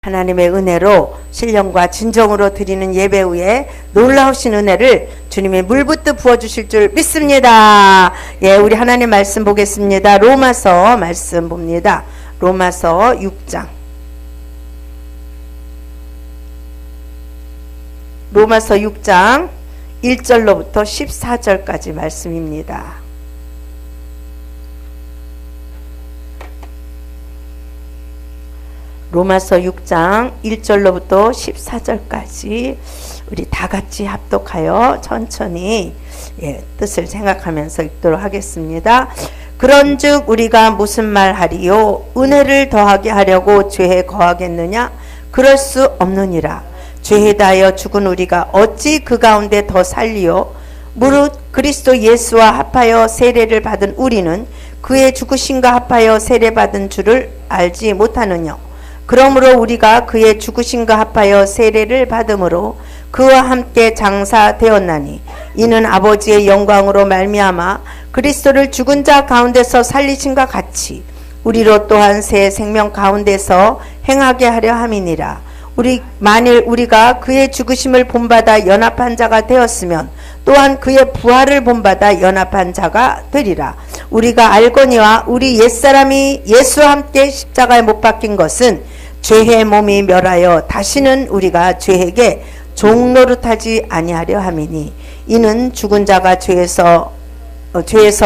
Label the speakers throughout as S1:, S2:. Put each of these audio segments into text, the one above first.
S1: 하나님의 은혜로 신령과 진정으로 드리는 예배 후에 놀라우신 은혜를 주님이 물붓듯 부어주실 줄 믿습니다. 예, 우리 하나님 말씀 보겠습니다. 로마서 말씀 봅니다. 로마서 6장. 로마서 6장 1절로부터 14절까지 말씀입니다. 로마서 6장 1절로부터 14절까지 우리 다 같이 합독하여 천천히 뜻을 생각하면서 읽도록 하겠습니다. 그런즉 우리가 무슨 말하리요? 은혜를 더하게 하려고 죄에 거하겠느냐? 그럴 수 없느니라. 죄에 대하여 죽은 우리가 어찌 그 가운데 더 살리요? 무릇 그리스도 예수와 합하여 세례를 받은 우리는 그의 죽으심과 합하여 세례받은 줄을 알지 못하느냐? 그러므로 우리가 그의 죽으심과 합하여 세례를 받음으로 그와 함께 장사되었나니 이는 아버지의 영광으로 말미암아 그리스도를 죽은 자 가운데서 살리심과 같이 우리로 또한 새 생명 가운데서 행하게 하려 함이니라. 만일 우리가 그의 죽으심을 본받아 연합한 자가 되었으면 또한 그의 부활을 본받아 연합한 자가 되리라. 우리가 알거니와 우리 옛사람이 예수와 함께 십자가에 못 박힌 것은 죄의 몸이 멸하여 다시는 우리가 죄에게 종노릇하지 아니하려 함이니 이는 죽은 자가 죄에서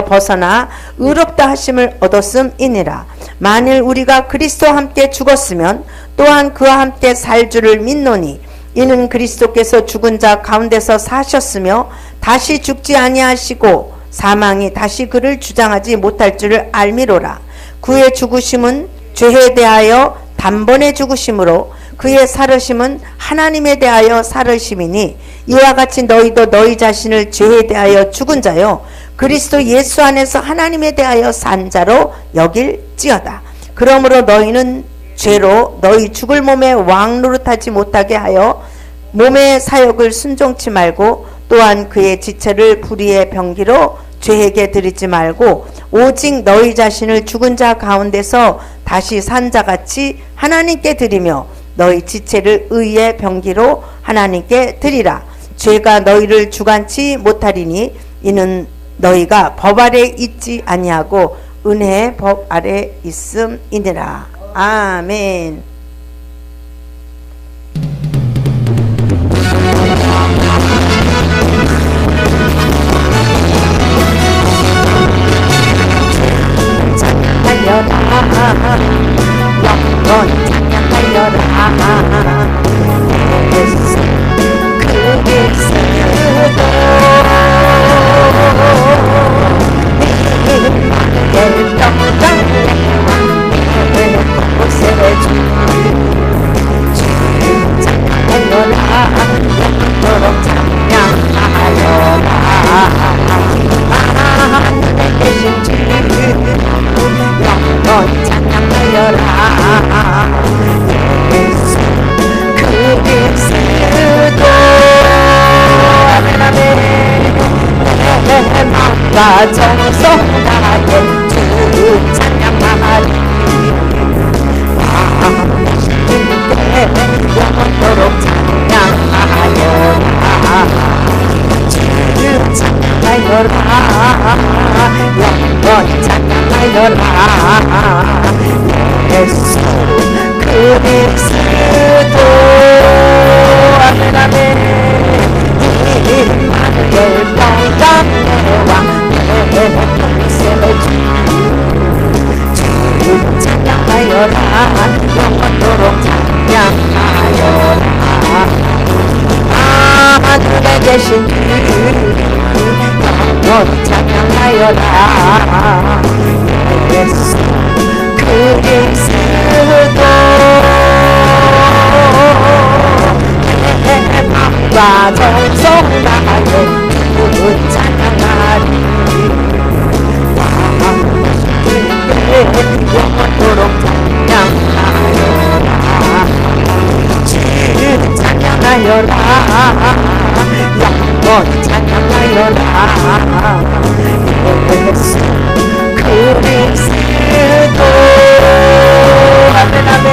S1: 벗어나 의롭다 하심을 얻었음이니라. 만일 우리가 그리스도와 함께 죽었으면 또한 그와 함께 살 줄을 믿노니 이는 그리스도께서 죽은 자 가운데서 사셨으며 다시 죽지 아니하시고 사망이 다시 그를 주장하지 못할 줄을 알미로라. 그의 죽으심은 죄에 대하여 단번에 죽으심으로 그의 살으심은 하나님에 대하여 살으심이니 이와 같이 너희도 너희 자신을 죄에 대하여 죽은 자요 그리스도 예수 안에서 하나님에 대하여 산 자로 여길지어다. 그러므로 너희는 죄로 너희 죽을 몸에 왕 노릇하지 못하게 하여 몸의 사욕을 순종치 말고 또한 그의 지체를 불의의 병기로 죄에게 드리지 말고 오직 너희 자신을 죽은 자 가운데서 다시 산 자같이 하나님께 드리며 너희 지체를 의의 병기로 하나님께 드리라. 죄가 너희를 주관치 못하리니 이는 너희가 법 아래 있지 아니하고 은혜의 법 아래 있음이니라. 아멘. 영원 찬양하여라. 예수 그리스도 이마누엘 영광내와 곳에 주 찬양하여라. 영원토록 찬양하여라. 하늘에 계신 주 영원 찬양하여라. 예수 그리스도 아멘 아멘. 내 마음과 정성 다해 주 찬양하리. 주님께 영원토록 찬양하여라. 주 찬양하여라. 영원 찬양하여라. 예수 그리스도 아멘 아멘. 이마누엘 영광내와 주 찬양하여라. 영원토록 찬양하여라. 하늘에 계신 주 영원 찬양하여라. 예수 그리스도 내 맘과 정성 다해 주 찬양하리. 영원토록 찬양하여라. 주 찬양하여라. 영원 찬양하여라. 예수 그리스도 아멘 아멘.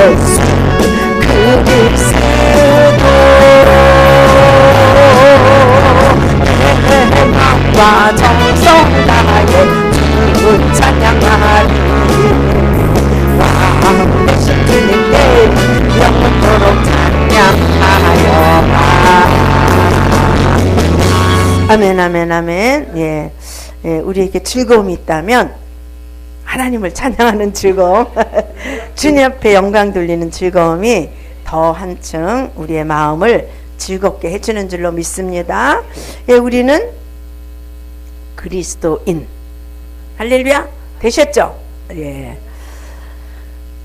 S1: 예수 그리스도 마음과 정성 다해 주님을 찬양하리 왕 되신 주님께 영원토록 찬양하여라. 아멘 아멘 아멘. 예, 우리에게 즐거움이 있다면 하나님을 찬양하는 즐거움 주님 앞에 영광 돌리는 즐거움이 더 한층 우리의 마음을 즐겁게 해주는 줄로 믿습니다. 예, 우리는 그리스도인 할렐루야 되셨죠? 예.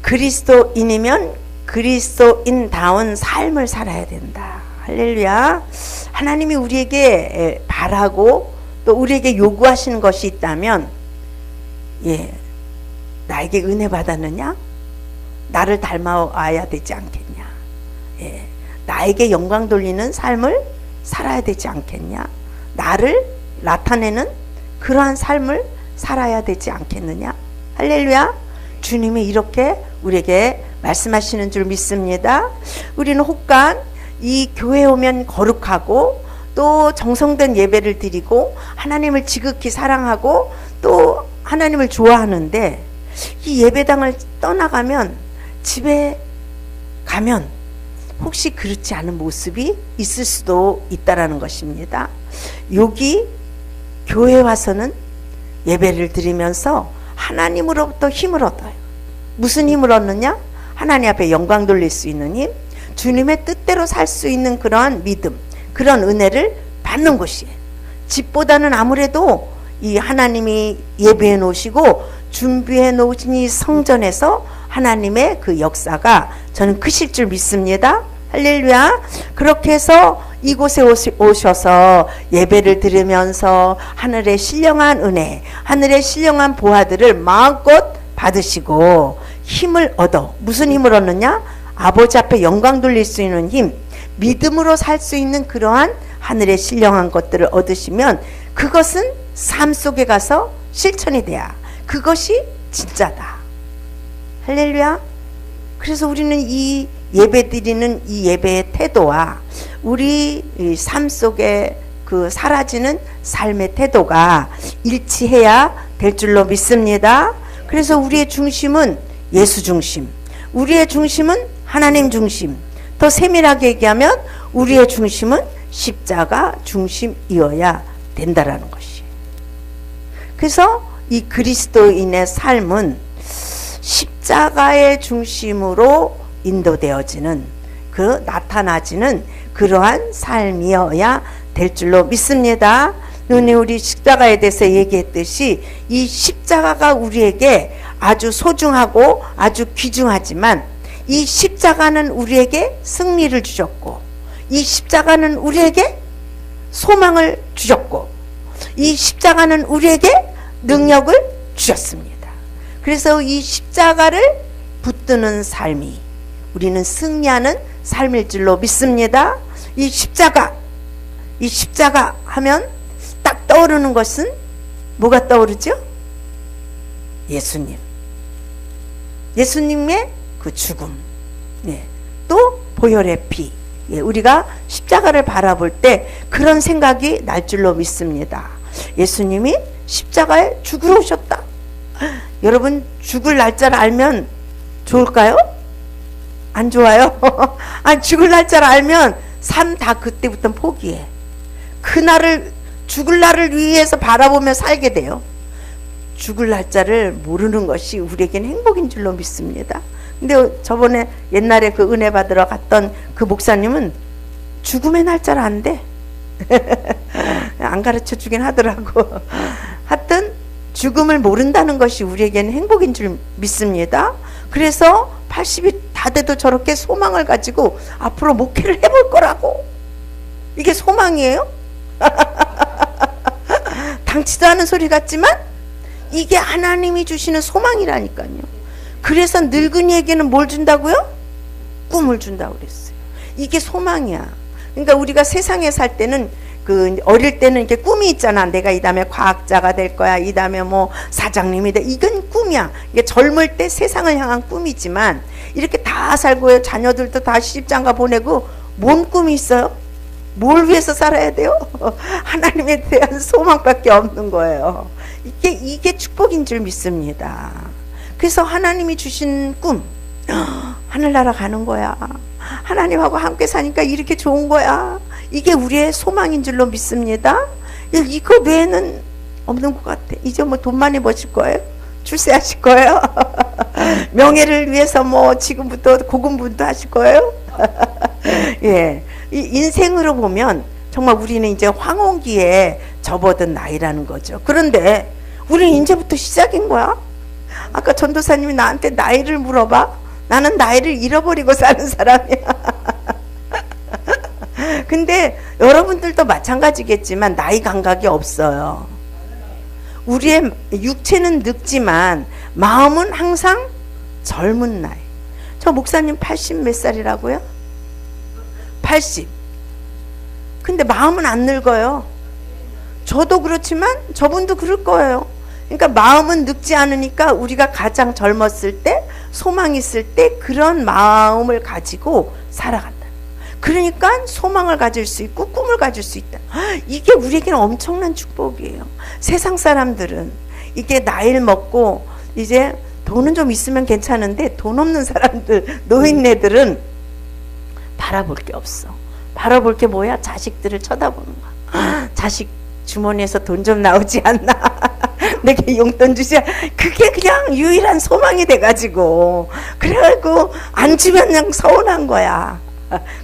S1: 그리스도인이면 그리스도인다운 삶을 살아야 된다. 할렐루야. 하나님이 우리에게 바라고 또 우리에게 요구하시는 것이 있다면 예, 나에게 은혜 받았느냐? 나를 닮아와야 되지 않겠냐? 예, 나에게 영광 돌리는 삶을 살아야 되지 않겠냐? 나를 나타내는 그러한 삶을 살아야 되지 않겠느냐? 할렐루야. 주님이 이렇게 우리에게 말씀하시는 줄 믿습니다. 우리는 혹간 이 교회에 오면 거룩하고 또 정성된 예배를 드리고 하나님을 지극히 사랑하고 또 하나님을 좋아하는데 이 예배당을 떠나가면 집에 가면 혹시 그렇지 않은 모습이 있을 수도 있다라는 것입니다. 여기 교회에 와서는 예배를 드리면서 하나님으로부터 힘을 얻어요. 무슨 힘을 얻느냐? 하나님 앞에 영광 돌릴 수 있는 힘, 주님의 뜻대로 살 수 있는 그러한 믿음, 그런 은혜를 받는 곳이에요. 집보다는 아무래도 이 하나님이 예배해 놓으시고 준비해 놓으신 이 성전에서 하나님의 그 역사가 저는 크실 줄 믿습니다. 할렐루야. 그렇게 해서 이곳에 오셔서 예배를 드리면서 하늘의 신령한 은혜, 하늘의 신령한 보화들을 마음껏 받으시고 힘을 얻어. 무슨 힘을 얻느냐? 아버지 앞에 영광 돌릴 수 있는 힘, 믿음으로 살 수 있는 그러한 하늘의 신령한 것들을 얻으시면 그것은 삶 속에 가서 실천이 돼야 그것이 진짜다. 할렐루야. 그래서 우리는 이 예배 드리는 이 예배의 태도와 우리 삶 속에 그 사라지는 삶의 태도가 일치해야 될 줄로 믿습니다. 그래서 우리의 중심은 예수 중심, 우리의 중심은 하나님 중심, 더 세밀하게 얘기하면 우리의 중심은 십자가 중심이어야 된다라는 것이에요. 그래서 이 그리스도인의 삶은 십자가의 중심으로 인도되어지는 그 나타나지는 그러한 삶이어야 될 줄로 믿습니다. 눈에 우리 십자가에 대해서 얘기했듯이 이 십자가가 우리에게 아주 소중하고 아주 귀중하지만 이 십자가는 우리에게 승리를 주셨고 이 십자가는 우리에게 소망을 주셨고 이 십자가는 우리에게 능력을 주셨습니다. 그래서 이 십자가를 붙드는 삶이 우리는 승리하는 삶일 줄로 믿습니다. 이 십자가 하면 딱 떠오르는 것은 뭐가 떠오르죠? 예수님의 그 죽음, 예, 또 보혈의 피. 예, 우리가 십자가를 바라볼 때 그런 생각이 날 줄로 믿습니다. 예수님이 십자가에 죽으러 오셨다. 여러분 죽을 날짜를 알면 좋을까요? 안 좋아요? 아니, 죽을 날짜를 알면 삶 다 그때부터 포기해. 그날을 죽을 날을 위해서 바라보며 살게 돼요. 죽을 날짜를 모르는 것이 우리에게는 행복인 줄로 믿습니다. 근데 저번에 옛날에 그 은혜 받으러 갔던 그 목사님은 죽음의 날짜를 안대. 안 가르쳐 주긴 하더라고. 하여튼 죽음을 모른다는 것이 우리에게는 행복인 줄 믿습니다. 그래서 80이 다 돼도 저렇게 소망을 가지고 앞으로 목회를 해볼 거라고. 이게 소망이에요? 당치도 않은 소리 같지만 이게 하나님이 주시는 소망이라니까요. 그래서 늙은이에게는 뭘 준다고요? 꿈을 준다고 그랬어요. 이게 소망이야. 그러니까 우리가 세상에 살 때는 그 어릴 때는 이렇게 꿈이 있잖아. 내가 이 다음에 과학자가 될 거야. 이 다음에 뭐 사장님이 돼. 이건 꿈이야. 이게 젊을 때 세상을 향한 꿈이지만 이렇게 다 살고요. 자녀들도 다 시집장가 보내고 뭔 꿈이 있어요? 뭘 위해서 살아야 돼요? 하나님에 대한 소망밖에 없는 거예요. 이게 축복인 줄 믿습니다. 그래서 하나님이 주신 꿈, 하늘나라 가는 거야. 하나님하고 함께 사니까 이렇게 좋은 거야. 이게 우리의 소망인 줄로 믿습니다. 이거 외에는 없는 것 같아. 이제 뭐 돈 많이 버실 거예요? 출세하실 거예요? 명예를 위해서 뭐 지금부터 고군분투 하실 거예요? 예, 이 인생으로 보면 정말 우리는 이제 황혼기에 접어든 나이라는 거죠. 그런데 우리는 이제부터 시작인 거야. 아까 전도사님이 나한테 나이를 물어봐. 나는 나이를 잃어버리고 사는 사람이야. 근데 여러분들도 마찬가지겠지만 나이 감각이 없어요. 우리의 육체는 늙지만 마음은 항상 젊은 나이. 저 목사님 80 몇 살이라고요? 80. 근데 마음은 안 늙어요. 저도 그렇지만 저분도 그럴 거예요. 그러니까 마음은 늙지 않으니까 우리가 가장 젊었을 때, 소망 있을 때 그런 마음을 가지고 살아간다. 그러니까 소망을 가질 수 있고 꿈을 가질 수 있다. 이게 우리에게는 엄청난 축복이에요. 세상 사람들은 이게 나이를 먹고 이제 돈은 좀 있으면 괜찮은데 돈 없는 사람들, 노인네들은 바라볼 게 없어. 바라볼 게 뭐야? 자식들을 쳐다보는 거야. 자식 주머니에서 돈 좀 나오지 않나? 내게 용돈 주자. 그게 그냥 유일한 소망이 돼가지고 그래가지고 안 주면 그냥 서운한 거야.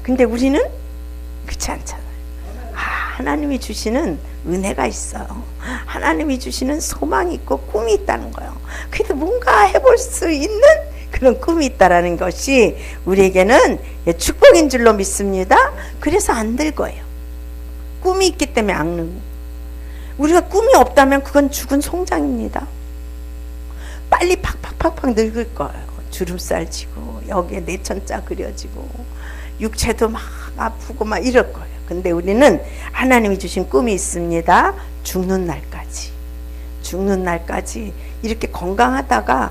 S1: 근데 우리는 그렇지 않잖아요. 하나님이 주시는 은혜가 있어요. 하나님이 주시는 소망이 있고 꿈이 있다는 거예요. 그래도 뭔가 해볼 수 있는 그런 꿈이 있다라는 것이 우리에게는 축복인 줄로 믿습니다. 그래서 안 될 거예요. 꿈이 있기 때문에 안 늙는. 우리가 꿈이 없다면 그건 죽은 송장입니다. 빨리 팍팍팍팍 늙을 거예요. 주름살 지고 여기에 내천자 그려지고 육체도 막 아프고 막 이럴 거예요. 근데 우리는 하나님이 주신 꿈이 있습니다. 죽는 날까지 이렇게 건강하다가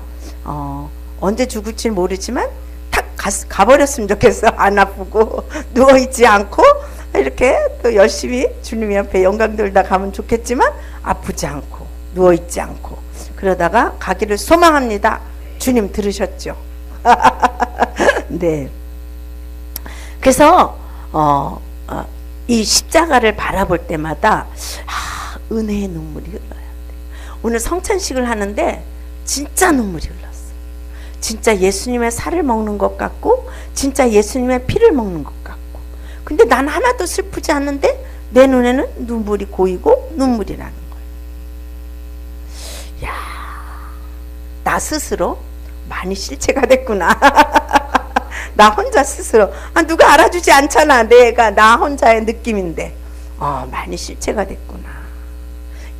S1: 언제 죽을지 모르지만 탁 가버렸으면 좋겠어. 안 아프고 누워있지 않고 이렇게 또 열심히 주님 앞에 영광 돌다 가면 좋겠지만 아프지 않고 누워있지 않고 그러다가 가기를 소망합니다. 주님 들으셨죠? 네. 그래서 이 십자가를 바라볼 때마다 은혜의 눈물이 흘러야 돼. 오늘 성찬식을 하는데 진짜 눈물이 흘렀어. 진짜 예수님의 살을 먹는 것 같고 진짜 예수님의 피를 먹는 것 같고. 근데 난 하나도 슬프지 않는데 내 눈에는 눈물이 고이고 눈물이 나는 거야. 야, 나 스스로 많이 실체가 됐구나. 나 혼자 스스로 누가 알아주지 않잖아. 내가 나 혼자의 느낌인데 많이 실체가 됐구나.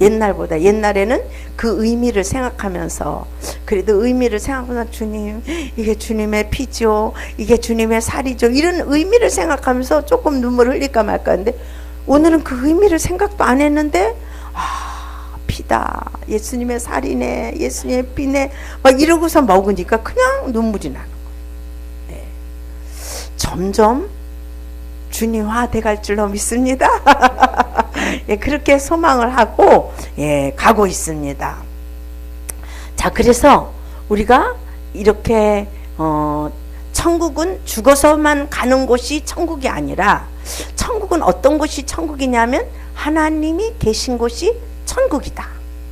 S1: 옛날보다 옛날에는 그 의미를 생각하면서 그래도 의미를 생각하면서 주님 이게 주님의 피죠, 이게 주님의 살이죠, 이런 의미를 생각하면서 조금 눈물 흘릴까 말까 하는데 오늘은 그 의미를 생각도 안 했는데 피다, 예수님의 살이네, 예수님의 피네 막 이러고서 먹으니까 그냥 눈물이 나는 거예요. 네. 점점 주님화 돼갈 줄로 믿습니다. 예, 그렇게 소망을 하고 가고 있습니다. 자, 그래서 우리가 이렇게 천국은 죽어서만 가는 곳이 천국이 아니라 천국은 어떤 곳이 천국이냐면 하나님이 계신 곳이 천국이다.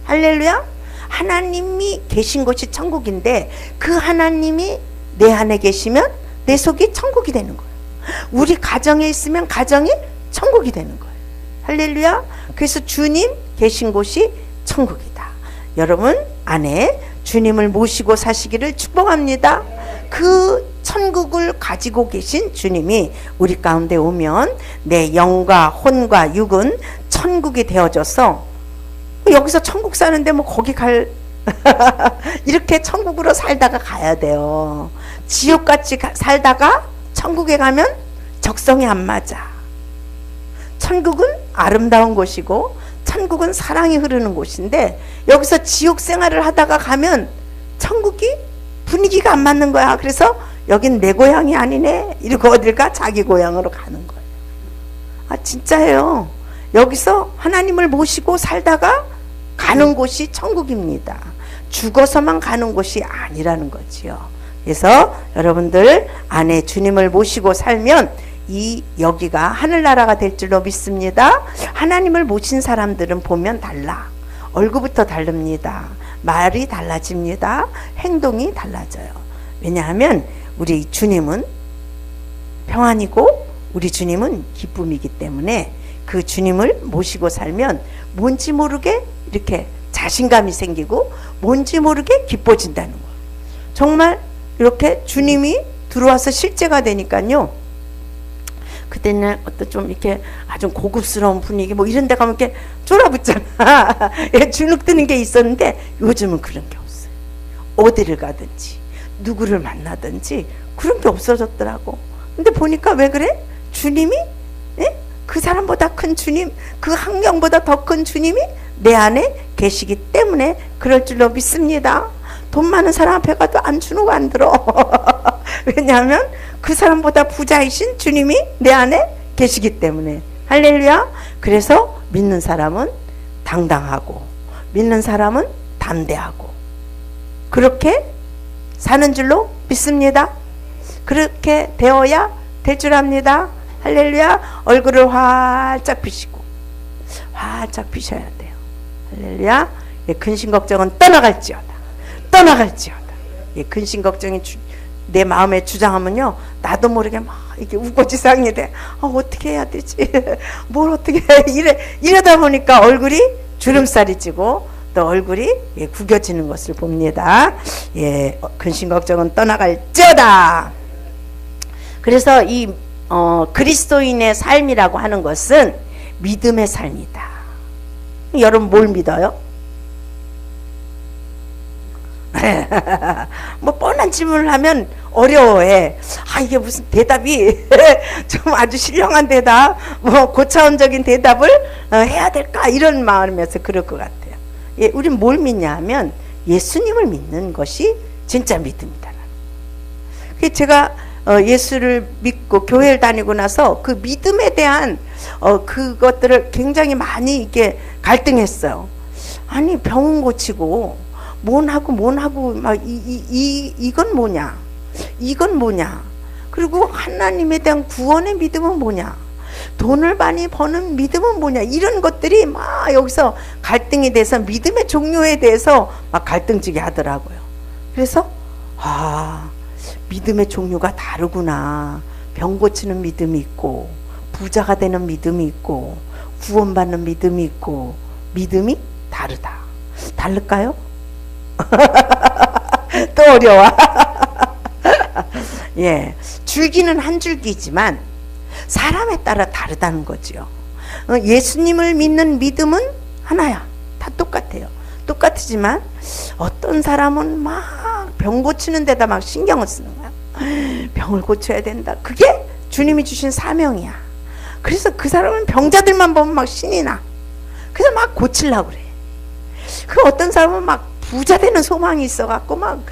S1: 할렐루야. 하나님이 계신 곳이 천국인데 그 하나님이 내 안에 계시면 내 속이 천국이 되는 거예요. 우리 가정에 있으면 가정이 천국이 되는 거예요. 할렐루야. 그래서 주님 계신 곳이 천국이다. 여러분 안에 주님을 모시고 사시기를 축복합니다. 그 천국을 가지고 계신 주님이 우리 가운데 오면 내 영과 혼과 육은 천국이 되어져서 여기서 천국 사는데 뭐 거기 갈 이렇게 천국으로 살다가 가야 돼요. 지옥같이 살다가 천국에 가면 적성이 안 맞아. 천국은 아름다운 곳이고 천국은 사랑이 흐르는 곳인데 여기서 지옥 생활을 하다가 가면 천국이 분위기가 안 맞는 거야. 그래서 여긴 내 고향이 아니네 이러고 어딜 가? 자기 고향으로 가는 거예요. 아 진짜예요. 여기서 하나님을 모시고 살다가 가는 곳이 천국입니다. 죽어서만 가는 곳이 아니라는 거지요. 그래서 여러분들 안에 주님을 모시고 살면 여기가 하늘나라가 될 줄로 믿습니다. 하나님을 모신 사람들은 보면 달라. 얼굴부터 다릅니다. 말이 달라집니다. 행동이 달라져요. 왜냐하면 우리 주님은 평안이고 우리 주님은 기쁨이기 때문에 그 주님을 모시고 살면 뭔지 모르게 이렇게 자신감이 생기고 뭔지 모르게 기뻐진다는 거예요. 정말 이렇게 주님이 들어와서 실제가 되니까요. 그때는 어떤 좀 이렇게 아주 고급스러운 분위기 뭐 이런 데 가면 이렇게 쫄아붙잖아. 주눅 드는 게 있었는데 요즘은 그런 게 없어요. 어디를 가든지 누구를 만나든지 그런 게 없어졌더라고. 근데 보니까 왜 그래? 주님이 그 사람보다 큰 주님, 그 학령보다 더 큰 주님이 내 안에 계시기 때문에 그럴 줄로 믿습니다. 돈 많은 사람 앞에 가도 안 주눅 안 들어. 왜냐하면 그 사람보다 부자이신 주님이 내 안에 계시기 때문에. 할렐루야. 그래서 믿는 사람은 당당하고 믿는 사람은 담대하고 그렇게 사는 줄로 믿습니다. 그렇게 되어야 될 줄 압니다. 할렐루야. 얼굴을 활짝 피시고 활짝 피셔야 돼요. 할렐루야. 예, 근심 걱정은 떠나갈지어다. 떠나갈지어다. 예, 근심 걱정이 내 마음에 주장하면요 나도 모르게 막 이렇게 우거지상이 돼. 어떻게 해야 되지? 뭘 어떻게 해? 이러다 보니까 얼굴이 주름살이 찌고 또 얼굴이 구겨지는 것을 봅니다. 예, 근심 걱정은 떠나갈지어다. 그래서 이 그리스도인의 삶이라고 하는 것은 믿음의 삶이다. 여러분 뭘 믿어요? 뭐 뻔한 질문을 하면 어려워해. 이게 무슨 대답이 좀 아주 신령한 대답, 뭐 고차원적인 대답을 해야 될까 이런 마음에서 그럴 것 같아요. 예, 우린 뭘 믿냐 하면 예수님을 믿는 것이 진짜 믿음이다. 제가 예수를 믿고 교회를 다니고 나서 그 믿음에 대한 그것들을 굉장히 많이 이렇게 갈등했어요. 아니 병원 고치고 뭔 하고 막 이건 뭐냐? 이건 뭐냐? 그리고 하나님에 대한 구원의 믿음은 뭐냐? 돈을 많이 버는 믿음은 뭐냐? 이런 것들이 막 여기서 갈등이 돼서 믿음의 종류에 대해서 막 갈등지게 하더라고요. 그래서 믿음의 종류가 다르구나. 병 고치는 믿음이 있고 부자가 되는 믿음이 있고 구원받는 믿음이 있고 믿음이 다르다. 다를까요? 또 어려워. 예, 줄기는 한 줄기지만 사람에 따라 다르다는 거죠. 예수님을 믿는 믿음은 하나야. 다 똑같아요. 똑같지만 어떤 사람은 막 병 고치는 데다 막 신경을 쓰는 거야. 병을 고쳐야 된다. 그게 주님이 주신 사명이야. 그래서 그 사람은 병자들만 보면 막 신이 나. 그래서 막 고치려고 그래. 그 어떤 사람은 막 부자 되는 소망이 있어갖고 막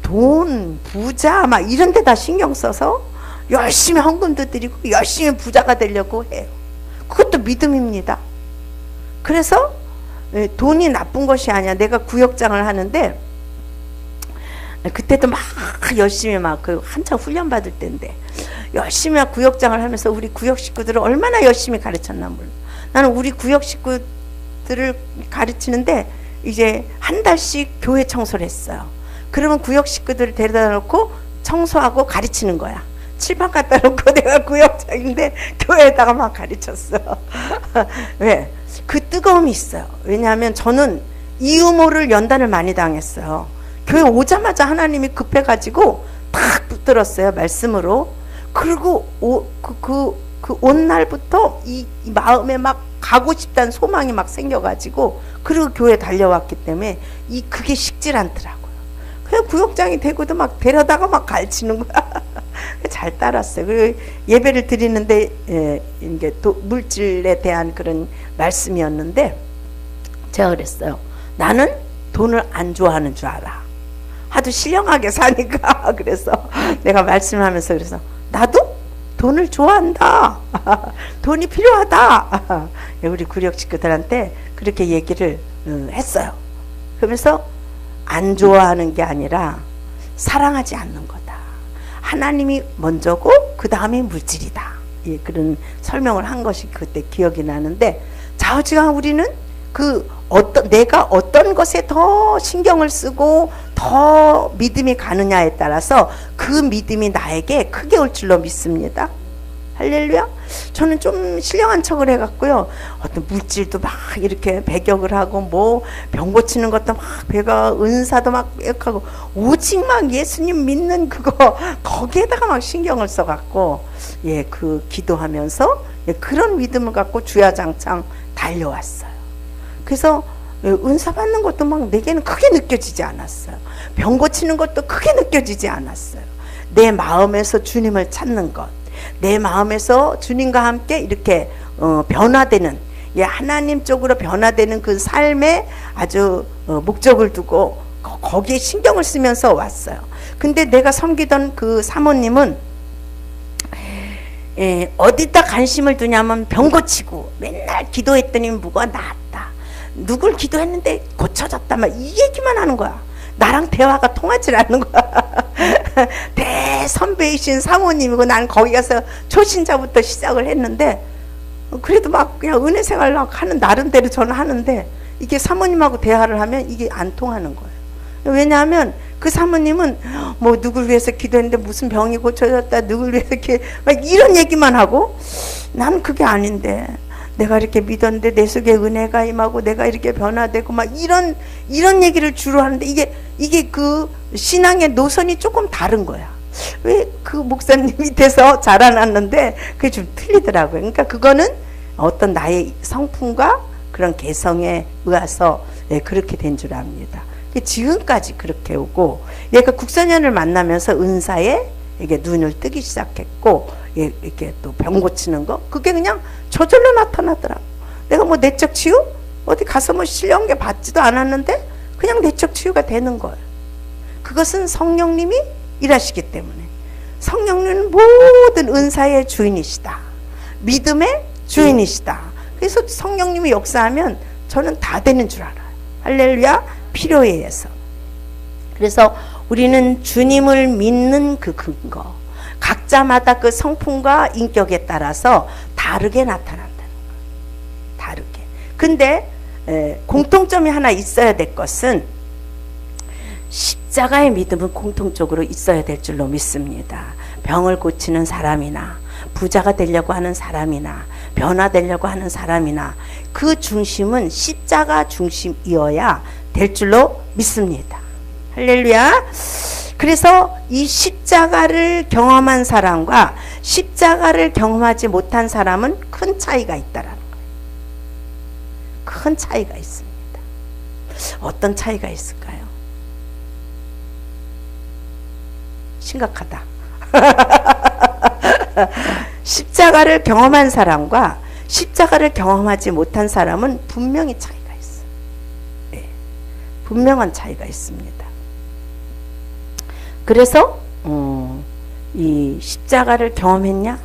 S1: 돈, 부자 막 이런 데다 신경 써서 열심히 헌금도 드리고 열심히 부자가 되려고 해요. 그것도 믿음입니다. 그래서 돈이 나쁜 것이 아니야. 내가 구역장을 하는데 그때도 막 열심히 막 한참 훈련 받을 때인데 열심히 막 구역장을 하면서 우리 구역 식구들을 얼마나 열심히 가르쳤나 몰라. 나는 우리 구역 식구들을 가르치는데 이제 한 달씩 교회 청소를 했어요. 그러면 구역 식구들을 데려다 놓고 청소하고 가르치는 거야. 칠판 갖다 놓고 내가 구역장인데 교회에다가 막 가르쳤어. 왜? 그 뜨거움이 있어요. 왜냐하면 저는 이유 모를 연단을 많이 당했어요. 교회 오자마자 하나님이 급해가지고 탁 붙들었어요. 말씀으로. 그리고 온 날부터 이 마음에 막 가고 싶다는 소망이 막 생겨가지고 그리고 교회 달려왔기 때문에 그게 식질 않더라고요. 그냥 구역장이 되고도 막 데려다가 막 가르치는 거야. 잘 따랐어요. 그리고 예배를 드리는데 이게 물질에 대한 그런 말씀이었는데 제가 그랬어요. 나는 돈을 안 좋아하는 줄 알아. 하도 신령하게 사니까. 그래서 내가 말씀하면서 그래서 나도 돈을 좋아한다. 돈이 필요하다. 우리 구력 식구들한테 그렇게 얘기를 했어요. 그러면서 안 좋아하는 게 아니라 사랑하지 않는 거다. 하나님이 먼저고 그 다음에 물질이다. 예, 그런 설명을 한 것이 그때 기억이 나는데, 좌우지간 우리는 내가 어떤 것에 더 신경을 쓰고 더 믿음이 가느냐에 따라서 그 믿음이 나에게 크게 올 줄로 믿습니다. 할렐루야. 저는 좀 신령한 척을 해갖고요, 어떤 물질도 막 이렇게 배격을 하고, 뭐 병 고치는 것도 막 배가, 은사도 막 배격하고, 오직 막 예수님 믿는 그거 거기에다가 막 신경을 써갖고, 예, 그 기도하면서 예, 그런 믿음을 갖고 주야장창 달려왔어요. 그래서 은사 받는 것도 막 내게는 크게 느껴지지 않았어요. 병 고치는 것도 크게 느껴지지 않았어요. 내 마음에서 주님을 찾는 것, 내 마음에서 주님과 함께 이렇게 변화되는, 예, 하나님 쪽으로 변화되는 그 삶에 아주 목적을 두고 거기에 신경을 쓰면서 왔어요. 근데 내가 섬기던 그 사모님은 예, 어디다 관심을 두냐면 병 고치고, 맨날 기도했더니 뭐가 나았다, 누굴 기도했는데 고쳐졌다, 막 이 얘기만 하는 거야. 나랑 대화가 통하지 않는 거야. 대선배이신 사모님이고, 나는 거기 가서 초신자부터 시작을 했는데, 그래도 막 그냥 은혜 생활 하는 나름대로 저는 하는데, 이게 사모님하고 대화를 하면 이게 안 통하는 거예요. 왜냐하면 그 사모님은 뭐 누굴 위해서 기도했는데 무슨 병이 고쳐졌다, 누굴 위해서 막 이런 얘기만 하고, 나는 그게 아닌데, 내가 이렇게 믿었는데 내 속에 은혜가 임하고 내가 이렇게 변화되고 막 이런 얘기를 주로 하는데, 이게 그 신앙의 노선이 조금 다른 거야. 왜 그 목사님 밑에서 자라났는데 그게 좀 틀리더라고요. 그러니까 그거는 어떤 나의 성품과 그런 개성에 의해서 예, 그렇게 된 줄 압니다. 지금까지 그렇게 오고, 얘가 국선연을 만나면서 은사에 이게 눈을 뜨기 시작했고, 예, 이렇게 또 병 고치는 거, 그게 그냥 저절로 나타나더라고. 내가 뭐 내적 치유 어디 가서 뭐 신령하게 받지도 않았는데 그냥 내적 치유가 되는 거예요. 그것은 성령님이 일하시기 때문에. 성령님은 모든 은사의 주인이시다, 믿음의 주인이시다. 그래서 성령님이 역사하면 저는 다 되는 줄 알아요. 할렐루야. 필요에 의해서. 그래서 우리는 주님을 믿는 그 근거, 각자마다 그 성품과 인격에 따라서 다르게 나타난다는 거예요. 다르게. 근데 공통점이 하나 있어야 될 것은, 십자가의 믿음은 공통적으로 있어야 될 줄로 믿습니다. 병을 고치는 사람이나 부자가 되려고 하는 사람이나 변화되려고 하는 사람이나 그 중심은 십자가 중심이어야 될 줄로 믿습니다. 할렐루야. 그래서 이 십자가를 경험한 사람과 십자가를 경험하지 못한 사람은 큰 차이가 있다라는 거예요. 큰 차이가 있습니다. 어떤 차이가 있을까요? 심각하다. 십자가를 경험한 사람과 십자가를 경험하지 못한 사람은 분명히 차이가 있어요. 네, 분명한 차이가 있습니다. 그래서 이 십자가를 경험했냐?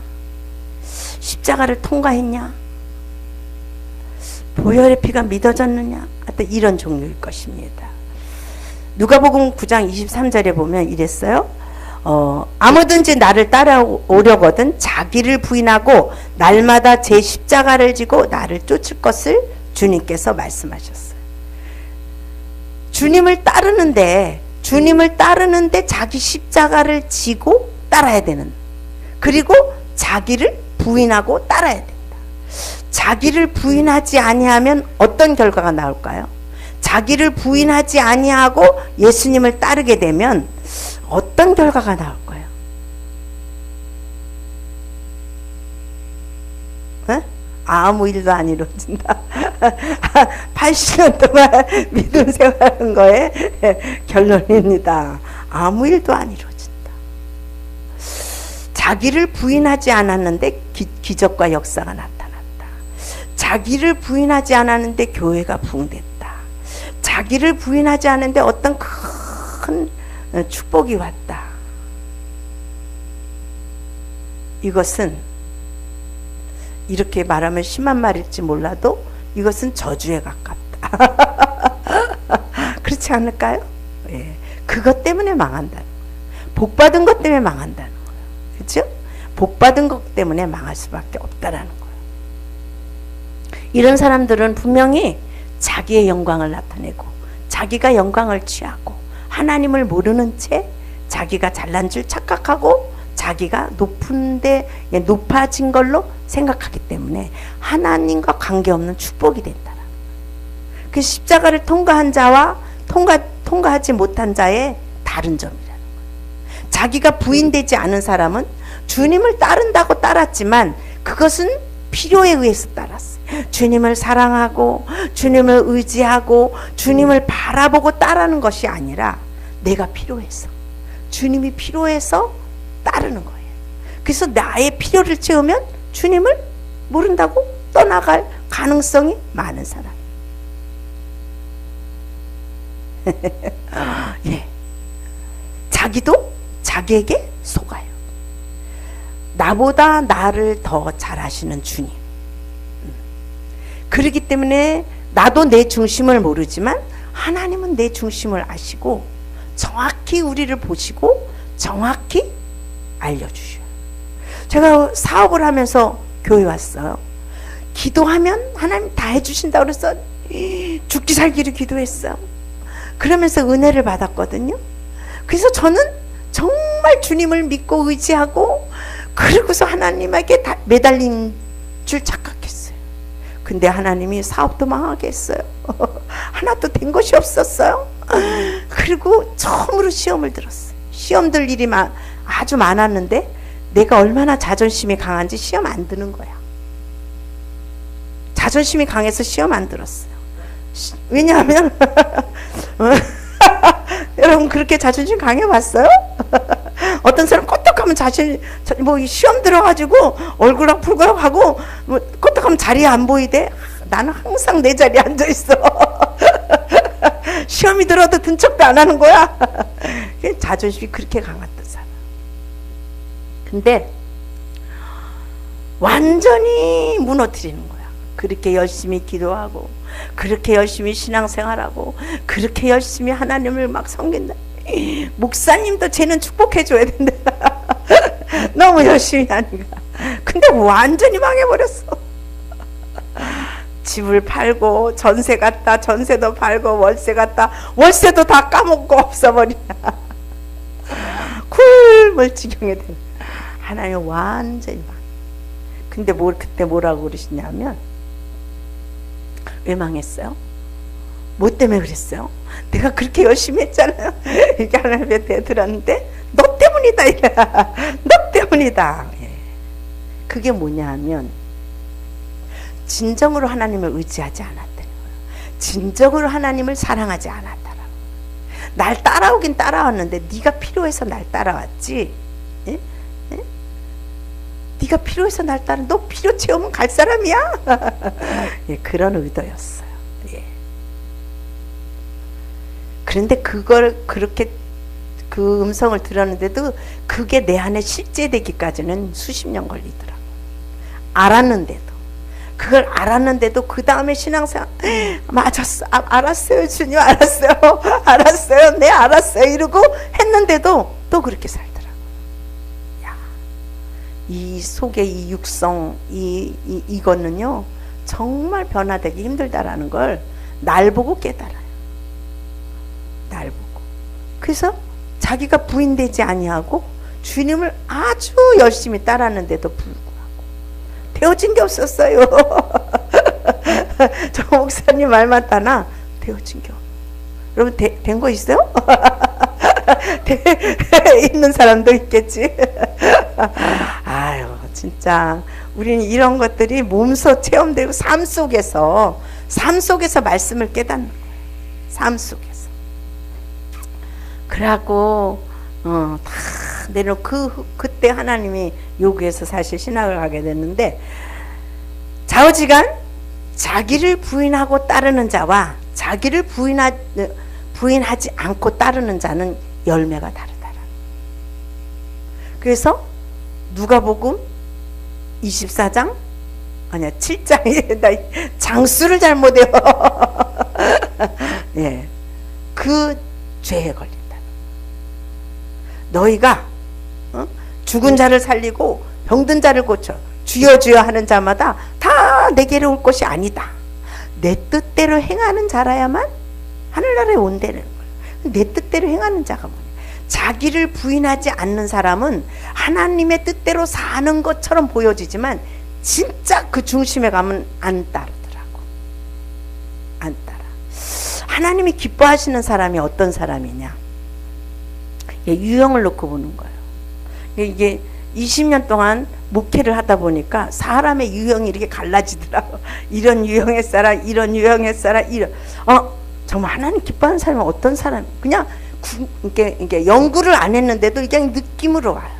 S1: 십자가를 통과했냐? 보혈의 피가 믿어졌느냐? 하여튼 이런 종류일 것입니다. 누가복음 9장 23절에 보면 이랬어요. 아무든지 나를 따라오려거든 자기를 부인하고 날마다 제 십자가를 지고 나를 쫓을 것을 주님께서 말씀하셨어요. 주님을 따르는데 자기 십자가를 지고 따라야 되는, 그리고 자기를 부인하고 따라야 된다. 자기를 부인하지 아니하면 어떤 결과가 나올까요? 자기를 부인하지 아니하고 예수님을 따르게 되면 어떤 결과가 나올까요? 어? 아무 일도 안 이루어진다. 80년 동안 믿음 생활하는 거에 결론입니다. 아무 일도 안 이루어진다. 자기를 부인하지 않았는데 기적과 역사가 나타났다. 자기를 부인하지 않았는데 교회가 부흥됐다. 자기를 부인하지 않았는데 어떤 큰 축복이 왔다. 이것은 이렇게 말하면 심한 말일지 몰라도 이것은 저주에 가깝다. 그렇지 않을까요? 예. 그것 때문에 망한다는 거예요. 복받은 것 때문에 망한다는 거예요. 그렇죠? 복받은 것 때문에 망할 수밖에 없다라는 거예요. 이런 사람들은 분명히 자기의 영광을 나타내고 자기가 영광을 취하고 하나님을 모르는 채 자기가 잘난 줄 착각하고 자기가 높은데 높아진 걸로 생각하기 때문에 하나님과 관계없는 축복이 된다. 그 십자가를 통과한 자와 통과하지 못한 자의 다른 점이라는 거예요. 자기가 부인되지 않은 사람은 주님을 따른다고 따랐지만 그것은 필요에 의해서 따랐어요. 주님을 사랑하고 주님을 의지하고 주님을 바라보고 따르는 것이 아니라 내가 필요해서, 주님이 필요해서 따르는 거예요. 그래서 나의 필요를 채우면 주님을 모른다고 떠나갈 가능성이 많은 사람. 예. 자기도 자기에게 속아요. 나보다 나를 더 잘 아시는 주님. 그렇기 때문에 나도 내 중심을 모르지만 하나님은 내 중심을 아시고 정확히 우리를 보시고 정확히 알려주셔요. 제가 사업을 하면서 교회 왔어요. 기도하면 하나님 다 해주신다고 그래서 죽기 살기를 기도했어요. 그러면서 은혜를 받았거든요. 그래서 저는 정말 주님을 믿고 의지하고 그러고서 하나님에게 매달린 줄 착각했어요. 근데 하나님이 사업도 망하게 했어요. 하나도 된 것이 없었어요. 그리고 처음으로 시험을 들었어요. 시험 들 일이 아주 많았는데 내가 얼마나 자존심이 강한지 시험 안 드는 거야. 자존심이 강해서 시험 안 들었어요. 왜냐하면 여러분 그렇게 자존심 강해 봤어요? 어떤 사람 껐떡하면 시험 들어가지고 얼굴락 풀거락 하고 껐떡하면 자리에 안 보이대. 나는 항상 내 자리에 앉아 있어. 시험이 들어도 든 척도 안 하는 거야. 자존심이 그렇게 강했던 사람. 근데 완전히 무너뜨리는 거야. 그렇게 열심히 기도하고 그렇게 열심히 신앙생활하고 그렇게 열심히 하나님을 막 섬긴다. 목사님도 쟤는 축복해 줘야 된다. 너무 열심히 하니까. 근데 완전히 망해버렸어. 집을 팔고 전세 갔다 전세도 팔고 월세 갔다 월세도 다 까먹고 없어버리나. 굴물 지경에 된 하나님 완전히 망. 근데 그때 뭐라고 그러시냐면 왜 망했어요? 뭐 때문에 그랬어요? 내가 그렇게 열심히 했잖아요. 이렇게 하나님한테 들었는데 너 때문이다. 너 때문이다. 예. 그게 뭐냐 하면 진정으로 하나님을 의지하지 않았다는 거예요. 진정으로 하나님을 사랑하지 않았다라고. 날 따라오긴 따라왔는데 네가 필요해서 날 따라왔지. 예? 예? 네가 필요해서 날 따라. 너 필요 채우면 갈 사람이야. 예, 그런 의도였어요. 예. 그런데 그걸 그렇게 그 음성을 들었는데도 그게 내 안에 실제되기까지는 수십 년 걸리더라고요. 알았는데도. 그걸 알았는데도 그 다음에 신앙생활 맞았어. 알았어요 주님. 알았어요. 알았어요. 네 알았어요. 이러고 했는데도 또 그렇게 살더라고요. 야, 이 속에 이 육성 이거는요 정말 변화되기 힘들다라는 걸 날 보고 깨달아요. 날 보고. 그래서 자기가 부인되지 아니하고 주님을 아주 열심히 따랐는데도 불구하고 되어진 게 없었어요. 저 목사님 말 맞다나 되어진 게 없어요. 여러분 된 거 있어요? 있는 사람도 있겠지. 아유 진짜 우리는 이런 것들이 몸소 체험되고 삶 속에서 말씀을 깨닫는 거예요. 삶 속에서. 그러고 다 내놓고 그때 하나님이 요구해서 사실 신학을 가게 됐는데 좌우지간 자기를 부인하고 따르는 자와 자기를 부인하지 않고 따르는 자는 열매가 다르더라. 그래서 누가복음 24장 아니야 7장에 나 장수를 잘못해요. 예, 그 죄에 걸린다. 너희가 죽은 자를 살리고 병든 자를 고쳐 주여 주여 하는 자마다 다 내게로 올 것이 아니다. 내 뜻대로 행하는 자라야만 하늘나라에 온다는 거예요. 내 뜻대로 행하는 자가 뭐냐? 자기를 부인하지 않는 사람은 하나님의 뜻대로 사는 것처럼 보여지지만 진짜 그 중심에 가면 안 따르더라고. 안 따라. 하나님이 기뻐하시는 사람이 어떤 사람이냐? 유형을 놓고 보는 거예요. 이게 20년 동안 목회를 하다 보니까 사람의 유형이 이렇게 갈라지더라고. 이런 유형의 사람, 이런 유형의 사람, 이런. 정말 하나님 기뻐하는 사람은 어떤 사람? 그냥 이게 연구를 안 했는데도 그냥 느낌으로 와요.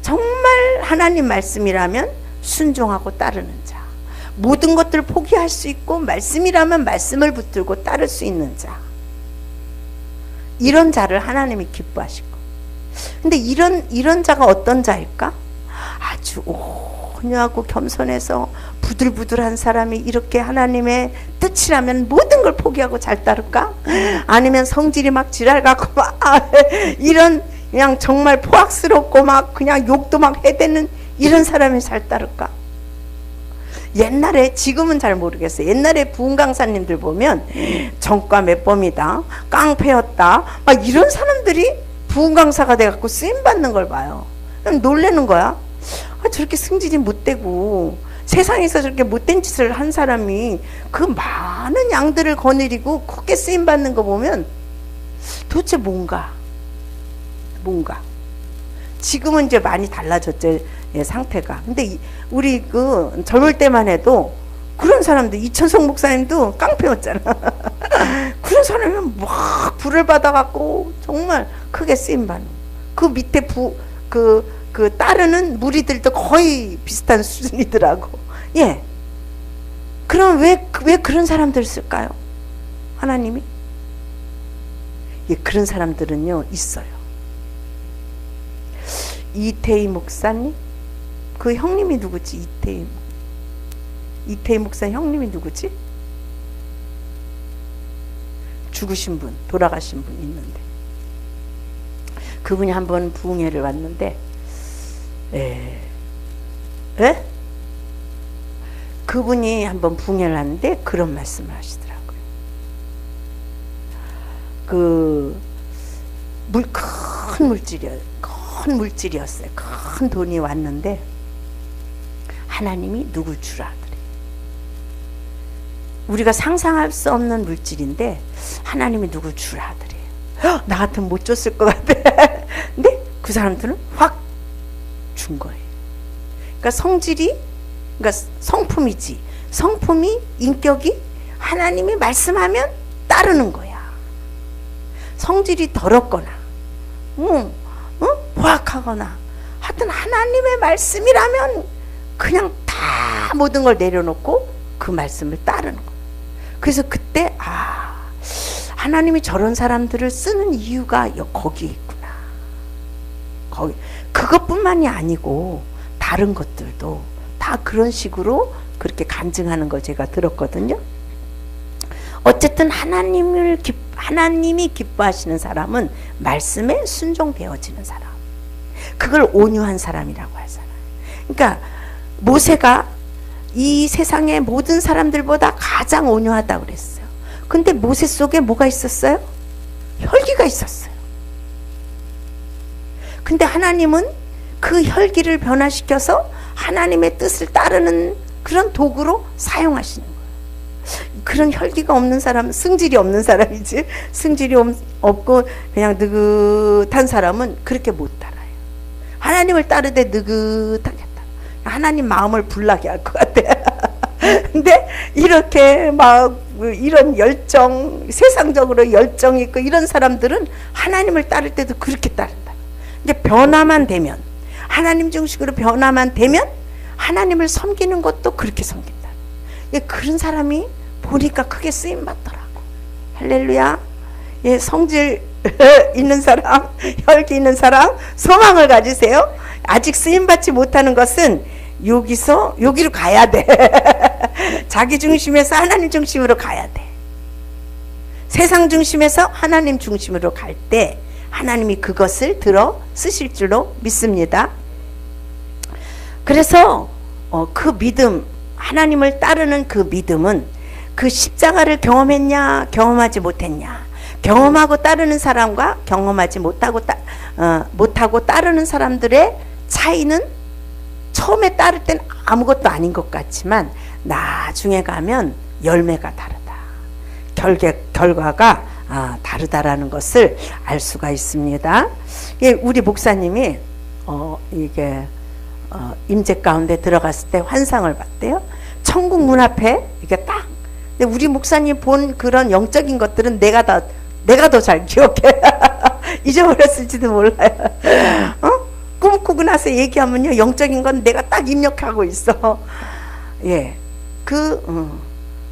S1: 정말 하나님 말씀이라면 순종하고 따르는 자. 모든 것들을 포기할 수 있고 말씀이라면 말씀을 붙들고 따를 수 있는 자. 이런 자를 하나님이 기뻐하시고. 근데 이런 자가 어떤 자일까? 아주 온유하고 겸손해서 부들부들한 사람이 이렇게 하나님의 뜻이라면 모든 걸 포기하고 잘 따를까? 아니면 성질이 막 지랄 같고 막 이런 그냥 정말 포악스럽고 막 그냥 욕도 막 해대는 이런 사람이 잘 따를까? 옛날에, 지금은 잘 모르겠어요. 옛날에 부흥 강사님들 보면 전과 몇 범이다, 깡패였다, 막 이런 사람들이 부흥 강사가 돼갖고 쓰임 받는 걸 봐요. 그럼 놀래는 거야. 저렇게 승질이 못되고 세상에서 저렇게 못된 짓을 한 사람이 그 많은 양들을 거느리고 크게 쓰임 받는 거 보면 도대체 뭔가 지금은 이제 많이 달라졌죠. 예, 상태가. 근데 우리 그 젊을 때만 해도 그런 사람들, 이천성 목사님도 깡패였잖아. 그런 사람이 막 불을 받아갖고 정말 크게 쓰임받는. 그 밑에 그 따르는 무리들도 거의 비슷한 수준이더라고. 예. 그럼 왜 그런 사람들 쓸까요? 하나님이? 예, 그런 사람들은요, 있어요. 이태희 목사님? 그 형님이 누구지? 이태희 목사 형님이 누구지? 죽으신 분, 돌아가신 분 있는데 그분이 한번 부흥회를 왔는데 그분이 한번 부흥회를 왔는데 그런 말씀을 하시더라고요. 큰 물질이었어요. 큰 돈이 왔는데 하나님이 누굴 주라 하더래. 우리가 상상할 수 없는 물질인데 하나님이 누굴 주라 하더래요. 나 같으면 못 줬을 것 같아. 근데 그 사람들은 확 준 거예요. 그러니까 그러니까 성품이지. 성품이, 인격이 하나님이 말씀하면 따르는 거야. 성질이 더럽거나 포악하거나 하여튼 하나님의 말씀이라면 그냥 다 모든 걸 내려놓고 그 말씀을 따르는 거예요. 그래서 그때 하나님이 저런 사람들을 쓰는 이유가 거기에 있구나. 그것뿐만이 아니고 다른 것들도 다 그런 식으로 그렇게 간증하는 걸 제가 들었거든요. 어쨌든 하나님이 기뻐하시는 사람은 말씀에 순종되어지는 사람. 그걸 온유한 사람이라고 하잖아요. 그러니까 모세가 이 세상의 모든 사람들보다 가장 온유하다고 그랬어요. 근데 모세 속에 뭐가 있었어요? 혈기가 있었어요. 근데 하나님은 그 혈기를 변화시켜서 하나님의 뜻을 따르는 그런 도구로 사용하시는 거예요. 그런 혈기가 없는 사람은 승질이 없는 사람이지, 승질이 없고 그냥 느긋한 사람은 그렇게 못 따라요. 하나님을 따르되 느긋하게 하나님 마음을 불나게 할 것 같아. 근데 이렇게 막 이런 열정, 세상적으로 열정이 있고 이런 사람들은 하나님을 따를 때도 그렇게 따른다. 이제 변화만 되면, 하나님 중식으로 변화만 되면 하나님을 섬기는 것도 그렇게 섬긴다. 그런 사람이 보니까 크게 쓰임 받더라고. 할렐루야. 예, 성질 있는 사람, 혈기 있는 사람, 소망을 가지세요. 아직 쓰임받지 못하는 것은 여기로 가야 돼. 자기 중심에서 하나님 중심으로 가야 돼. 세상 중심에서 하나님 중심으로 갈 때 하나님이 그것을 들어 쓰실 줄로 믿습니다. 그래서 그 믿음, 하나님을 따르는 그 믿음은 그 십자가를 경험했냐 경험하지 못했냐, 경험하고 따르는 사람과 경험하지 못하고 따르는 사람들의 차이는 처음에 따를 땐 아무것도 아닌 것 같지만 나중에 가면 열매가 다르다, 결과가 다르다라는 것을 알 수가 있습니다. 우리 목사님이 임재 가운데 들어갔을 때 환상을 봤대요. 천국 문 앞에 이게 딱. 근데 우리 목사님 본 그런 영적인 것들은 내가 더 잘 기억해. 잊어버렸을지도 몰라요. 꿈 꾸고 나서 얘기하면요, 영적인 건 내가 딱 입력하고 있어. 예,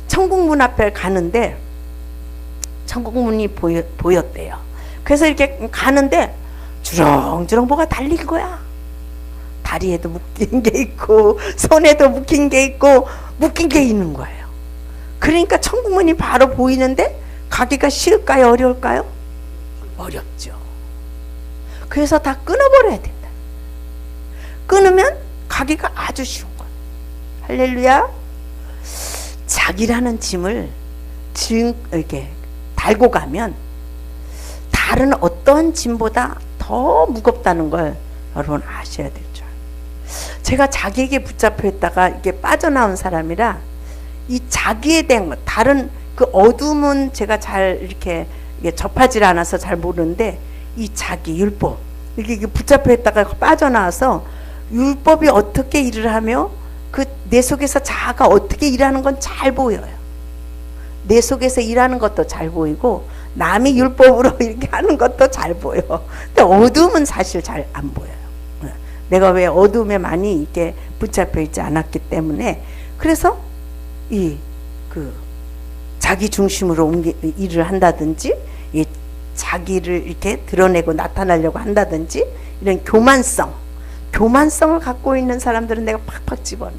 S1: 천국 문 앞에 가는데 천국 문이 보였대요. 그래서 이렇게 가는데 주렁주렁 뭐가 달린 거야. 다리에도 묶인 게 있고 손에도 묶인 게 있고 묶인 게 있는 거예요. 그러니까 천국 문이 바로 보이는데 가기가 쉬울까요? 어려울까요? 어렵죠. 그래서 다 끊어버려야 된다. 끊으면 가기가 아주 쉬운 거예요. 할렐루야. 자기라는 짐을 이렇게 달고 가면 다른 어떤 짐보다 더 무겁다는 걸 여러분 아셔야 될 줄 알아요. 제가 자기에게 붙잡혀 있다가 이게 빠져나온 사람이라 이 자기에 대한 것, 다른 그 어둠은 제가 잘 이렇게 접하지 않아서 잘 모르는데 이 자기 율법, 이게 붙잡혀 있다가 빠져나와서 율법이 어떻게 일을 하며 내 속에서 자아가 어떻게 일하는 건 잘 보여요. 내 속에서 일하는 것도 잘 보이고 남이 율법으로 이렇게 하는 것도 잘 보여. 근데 어둠은 사실 잘 안 보여요. 내가 왜 어둠에 많이 이렇게 붙잡혀 있지 않았기 때문에. 그래서 자기 중심으로 일을 한다든지, 자기를 이렇게 드러내고 나타나려고 한다든지, 이런 교만성을 갖고 있는 사람들은 내가 팍팍 집어내.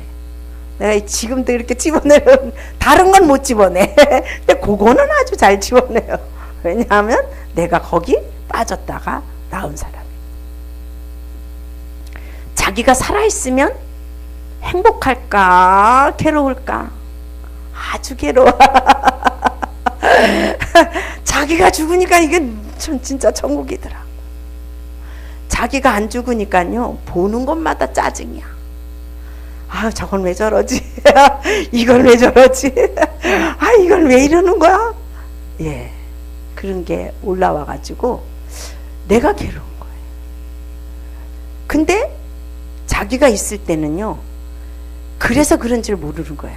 S1: 내가 지금도 이렇게 집어내면 다른 건 못 집어내. 근데 그거는 아주 잘 집어내요. 왜냐하면 내가 거기 빠졌다가 나온 사람이. 자기가 살아있으면 행복할까 괴로울까? 아주 괴로워. 자기가 죽으니까 이게 진짜 천국이더라. 자기가 안 죽으니까요, 보는 것마다 짜증이야. 저건 왜 저러지? 이걸 왜 저러지? 이걸 왜 이러는 거야? 예, 그런 게 올라와 가지고 내가 괴로운 거예요. 근데 자기가 있을 때는요, 그래서 그런 줄 모르는 거야.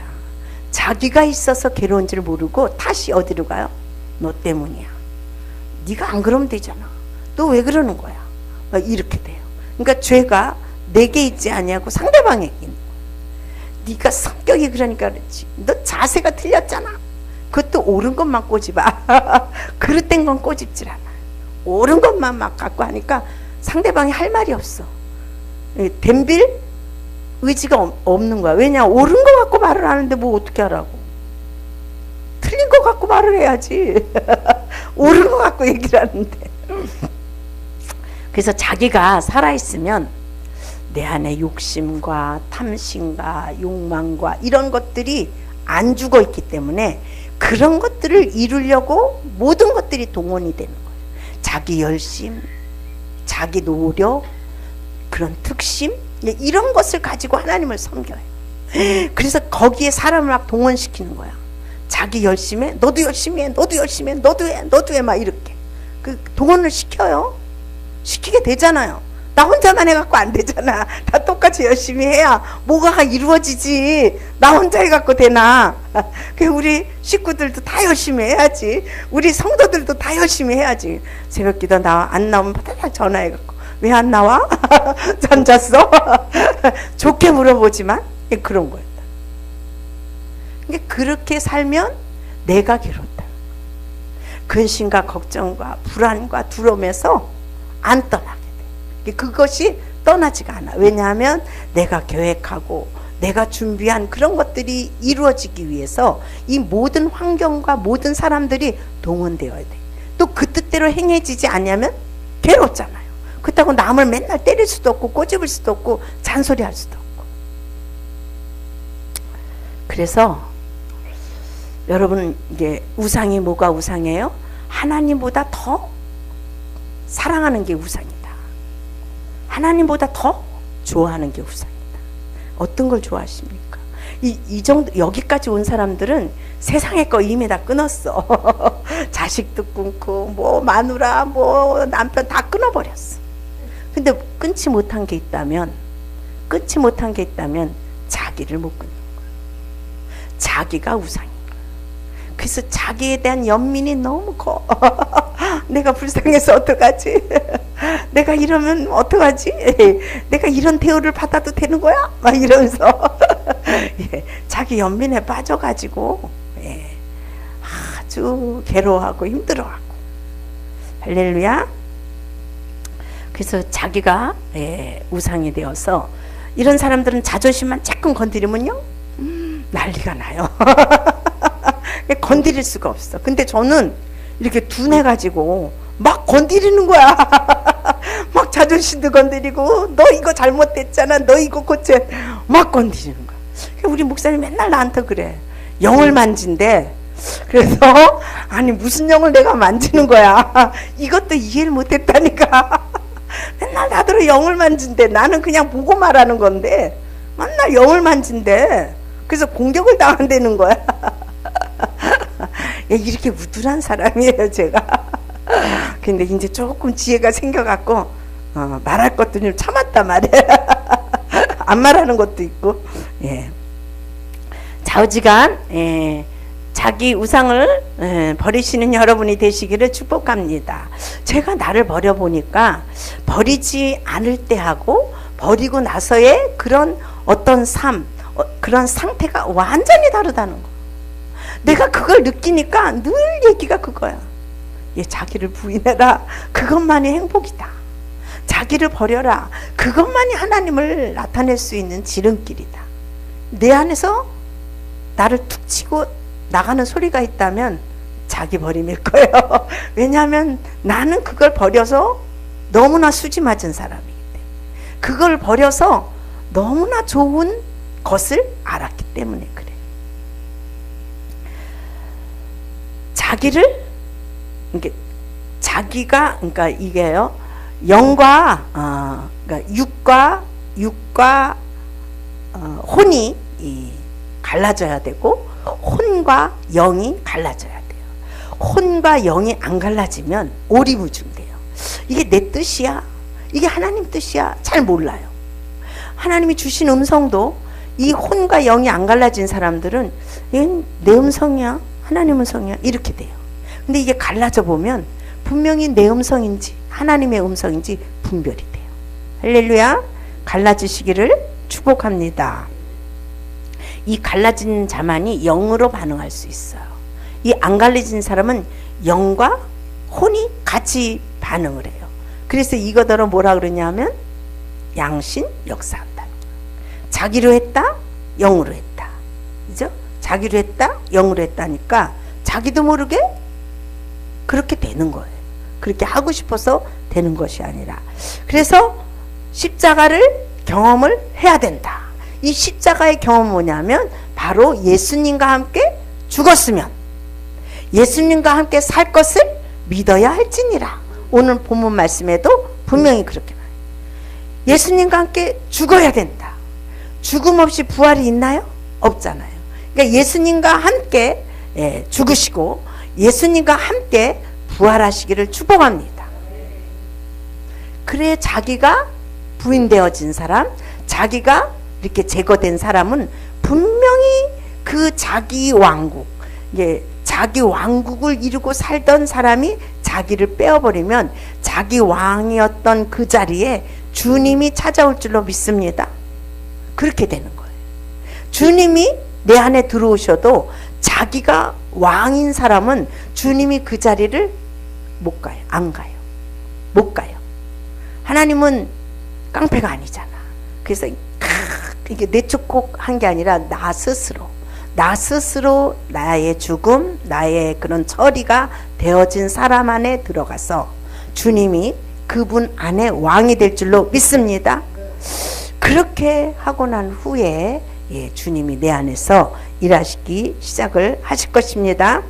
S1: 자기가 있어서 괴로운 줄 모르고 탓이 어디로 가요? 너 때문이야. 네가 안 그러면 되잖아. 너 왜 그러는 거야? 이렇게 돼요. 그러니까 죄가 내게 있지 아니하고 상대방에게 있는 거야. 네가 성격이 그러니까 그렇지. 너 자세가 틀렸잖아. 그것도 옳은 것만 꼬집어. 그릇된 건 꼬집질 않아. 옳은 것만 막 갖고 하니까 상대방이 할 말이 없어. 덤빌 의지가 없는 거야. 왜냐, 옳은 거 갖고 말을 하는데 뭐 어떻게 하라고. 틀린 거 갖고 말을 해야지. 옳은 거 갖고 얘기를 하는데. 그래서 자기가 살아있으면 내 안에 욕심과 탐심과 욕망과 이런 것들이 안 죽어 있기 때문에 그런 것들을 이루려고 모든 것들이 동원이 되는 거예요. 자기 열심, 자기 노력, 그런 특심, 이런 것을 가지고 하나님을 섬겨요. 그래서 거기에 사람을 막 동원시키는 거야. 자기 열심히 해, 너도 열심히 해, 너도 열심히 해, 너도 해, 너도 해, 막 이렇게 동원을 시켜요. 시키게 되잖아요. 나 혼자만 해갖고 안 되잖아. 다 똑같이 열심히 해야 뭐가 이루어지지. 나 혼자 해갖고 되나. 우리 식구들도 다 열심히 해야지. 우리 성도들도 다 열심히 해야지. 새벽기도 안 나오면 바닥 전화해갖고 왜 안 나와? 잠 잤어? 좋게 물어보지만 그런 거였다. 그러니까 그렇게 살면 내가 괴롭다. 근심과 걱정과 불안과 두려움에서 안 떠나게 돼. 그것이 떠나지가 않아. 왜냐하면 내가 계획하고 내가 준비한 그런 것들이 이루어지기 위해서 이 모든 환경과 모든 사람들이 동원되어야 돼. 또 그 뜻대로 행해지지 않으면 괴롭잖아요. 그렇다고 남을 맨날 때릴 수도 없고 꼬집을 수도 없고 잔소리할 수도 없고. 그래서 여러분, 이게 우상이 뭐가 우상이에요? 하나님보다 더 사랑하는 게 우상이다. 하나님보다 더 좋아하는 게 우상이다. 어떤 걸 좋아하십니까? 이 정도, 여기까지 온 사람들은 세상의 거 이미 다 끊었어. 자식도 끊고, 뭐, 마누라, 뭐, 남편 다 끊어버렸어. 근데 끊지 못한 게 있다면, 자기를 못 끊는 거야. 자기가 우상인 거야. 그래서 자기에 대한 연민이 너무 커. 내가 불쌍해서 어떡하지? 내가 이러면 어떡하지? 내가 이런 대우를 받아도 되는 거야? 막 이러면서 예, 자기 연민에 빠져가지고 예, 아주 괴로워하고 힘들어하고. 할렐루야. 그래서 자기가 예, 우상이 되어서 이런 사람들은 자존심만 조금 건드리면요 난리가 나요. 건드릴 수가 없어. 근데 저는 이렇게 둔해가지고 막 건드리는 거야. 막 자존심도 건드리고, 너 이거 잘못됐잖아, 너 이거 고쳐, 막 건드리는 거야. 우리 목사님 맨날 나한테 그래. 영을 만진대. 그래서 아니 무슨 영을 내가 만지는 거야. 이것도 이해를 못했다니까. 맨날 나더러 영을 만진대. 나는 그냥 보고 말하는 건데 맨날 영을 만진대. 그래서 공격을 당한다는 거야. 이렇게 우둔한 사람이에요 제가. 근데 이제 조금 지혜가 생겨갖고 말할 것도 좀 참았단 말이에요. 안 말하는 것도 있고. 예. 좌우지간 예. 자기 우상을 버리시는 여러분이 되시기를 축복합니다. 제가 나를 버려보니까 버리지 않을 때하고 버리고 나서의 그런 어떤 삶, 그런 상태가 완전히 다르다는 거. 내가 그걸 느끼니까 늘 얘기가 그거야. 예, 자기를 부인해라. 그것만이 행복이다. 자기를 버려라. 그것만이 하나님을 나타낼 수 있는 지름길이다. 내 안에서 나를 툭 치고 나가는 소리가 있다면 자기 버림일 거예요. 왜냐하면 나는 그걸 버려서 너무나 수지 맞은 사람이기 때문에, 그걸 버려서 너무나 좋은 것을 알았기 때문에 그래. 자기를, 이게 자기가, 그러니까 이게요, 영과 그러니까 육과 혼이 갈라져야 되고, 혼과 영이 갈라져야 돼요. 혼과 영이 안 갈라지면 오리무중돼요. 이게 내 뜻이야, 이게 하나님 뜻이야, 잘 몰라요. 하나님이 주신 음성도 이 혼과 영이 안 갈라진 사람들은 이건 내 음성이야, 하나님 음성이야, 이렇게 돼요. 근데 이게 갈라져 보면 분명히 내 음성인지 하나님의 음성인지 분별이 돼요. 할렐루야. 갈라지시기를 축복합니다. 이 갈라진 자만이 영으로 반응할 수 있어요. 이 안 갈라진 사람은 영과 혼이 같이 반응을 해요. 그래서 이거더러 뭐라 그러냐면 양신 역사한다. 자기로 했다, 영으로 했다. 그죠? 자기로 했다, 영으로 했다니까 자기도 모르게 그렇게 되는 거예요. 그렇게 하고 싶어서 되는 것이 아니라. 그래서 십자가를 경험을 해야 된다. 이 십자가의 경험은 뭐냐면 바로 예수님과 함께 죽었으면 예수님과 함께 살 것을 믿어야 할지니라. 오늘 본문 말씀에도 분명히 그렇게 말해요. 예수님과 함께 죽어야 된다. 죽음 없이 부활이 있나요? 없잖아요. 그러니까 예수님과 함께 죽으시고 예수님과 함께 부활하시기를 축복합니다. 그래 자기가 부인되어진 사람, 자기가 이렇게 제거된 사람은 분명히 그 자기 왕국, 자기 왕국을 이루고 살던 사람이 자기를 빼어버리면 자기 왕이었던 그 자리에 주님이 찾아올 줄로 믿습니다. 그렇게 되는 거예요. 주님이 내 안에 들어오셔도 자기가 왕인 사람은 주님이 그 자리를 못 가요. 안 가요. 못 가요. 하나님은 깡패가 아니잖아. 그래서 이게 내축곡한 게 아니라 나 스스로 나의 죽음, 나의 그런 처리가 되어진 사람 안에 들어가서 주님이 그분 안에 왕이 될 줄로 믿습니다. 그렇게 하고 난 후에 주님이 내 안에서 일하시기 시작을 하실 것입니다.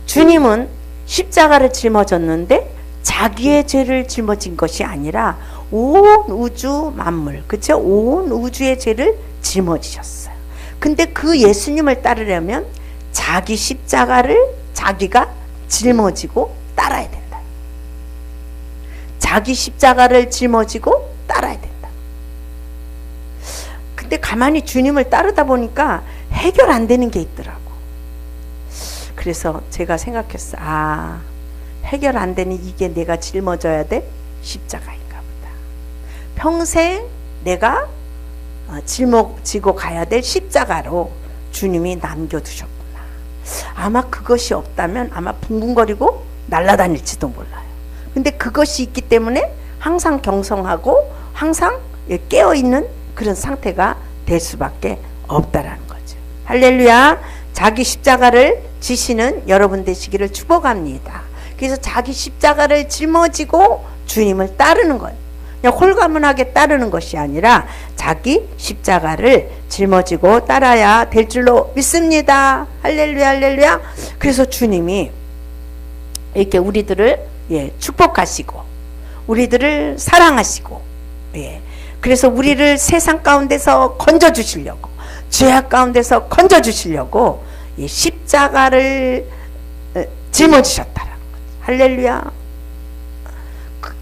S1: 주님은 십자가를 짊어졌는데 자기의 죄를 짊어진 것이 아니라 온 우주 만물, 그쵸? 온 우주의 죄를 짊어지셨어요. 근데 그 예수님을 따르려면 자기 십자가를 자기가 짊어지고 따라야 된다. 자기 십자가를 짊어지고 따라야 된다. 근데 가만히 주님을 따르다 보니까 해결 안 되는 게 있더라고. 그래서 제가 생각했어. 해결 안 되는 이게 내가 짊어져야 될 십자가인가 보다. 평생 내가 짊어지고 가야 될 십자가로 주님이 남겨두셨구나. 아마 그것이 없다면 아마 붕붕거리고 날아다닐지도 몰라요. 근데 그것이 있기 때문에 항상 경성하고 항상 깨어있는 그런 상태가 될 수밖에 없다라는 거죠. 할렐루야. 자기 십자가를 지시는 여러분 되시기를 축복합니다. 그래서 자기 십자가를 짊어지고 주님을 따르는 거예요. 그냥 홀가분하게 따르는 것이 아니라 자기 십자가를 짊어지고 따라야 될 줄로 믿습니다. 할렐루야, 할렐루야. 그래서 주님이 이렇게 우리들을 축복하시고 우리들을 사랑하시고 그래서 우리를 세상 가운데서 건져주시려고 죄악 가운데서 건져주시려고 십자가를 짊어지셨다라는 거죠. 할렐루야.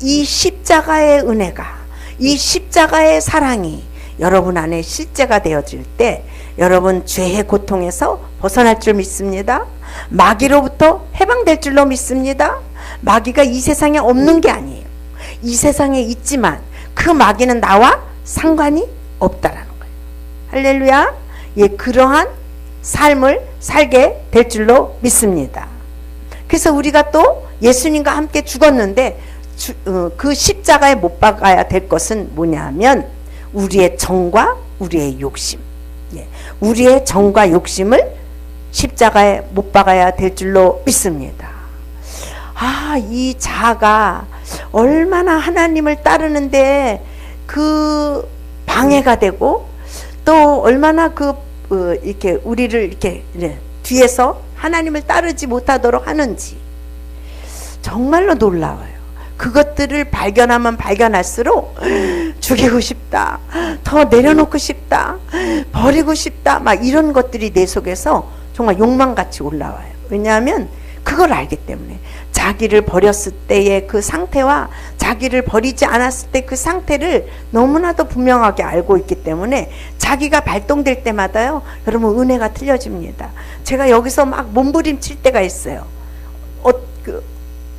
S1: 이 십자가의 은혜가, 이 십자가의 사랑이 여러분 안에 실제가 되어질 때 여러분 죄의 고통에서 벗어날 줄 믿습니다. 마귀로부터 해방될 줄로 믿습니다. 마귀가 이 세상에 없는 게 아니에요. 이 세상에 있지만 그 마귀는 나와 상관이 없다라는 거예요. 할렐루야. 그러한 삶을 살게 될 줄로 믿습니다. 그래서 우리가 또 예수님과 함께 죽었는데 그 십자가에 못 박아야 될 것은 뭐냐 하면 우리의 정과 우리의 욕심, 우리의 정과 욕심을 십자가에 못 박아야 될 줄로 믿습니다. 이 자아가 얼마나 하나님을 따르는데 그 방해가 되고 또 얼마나 이렇게 우리를 이렇게 뒤에서 하나님을 따르지 못하도록 하는지 정말로 놀라워요. 그것들을 발견하면 발견할수록 죽이고 싶다, 더 내려놓고 싶다, 버리고 싶다, 막 이런 것들이 내 속에서 정말 욕망같이 올라와요. 왜냐하면 그걸 알기 때문에 자기를 버렸을 때의 그 상태와 자기를 버리지 않았을 때 그 상태를 너무나도 분명하게 알고 있기 때문에 자기가 발동될 때마다요, 여러분 은혜가 틀려집니다. 제가 여기서 막 몸부림칠 때가 있어요.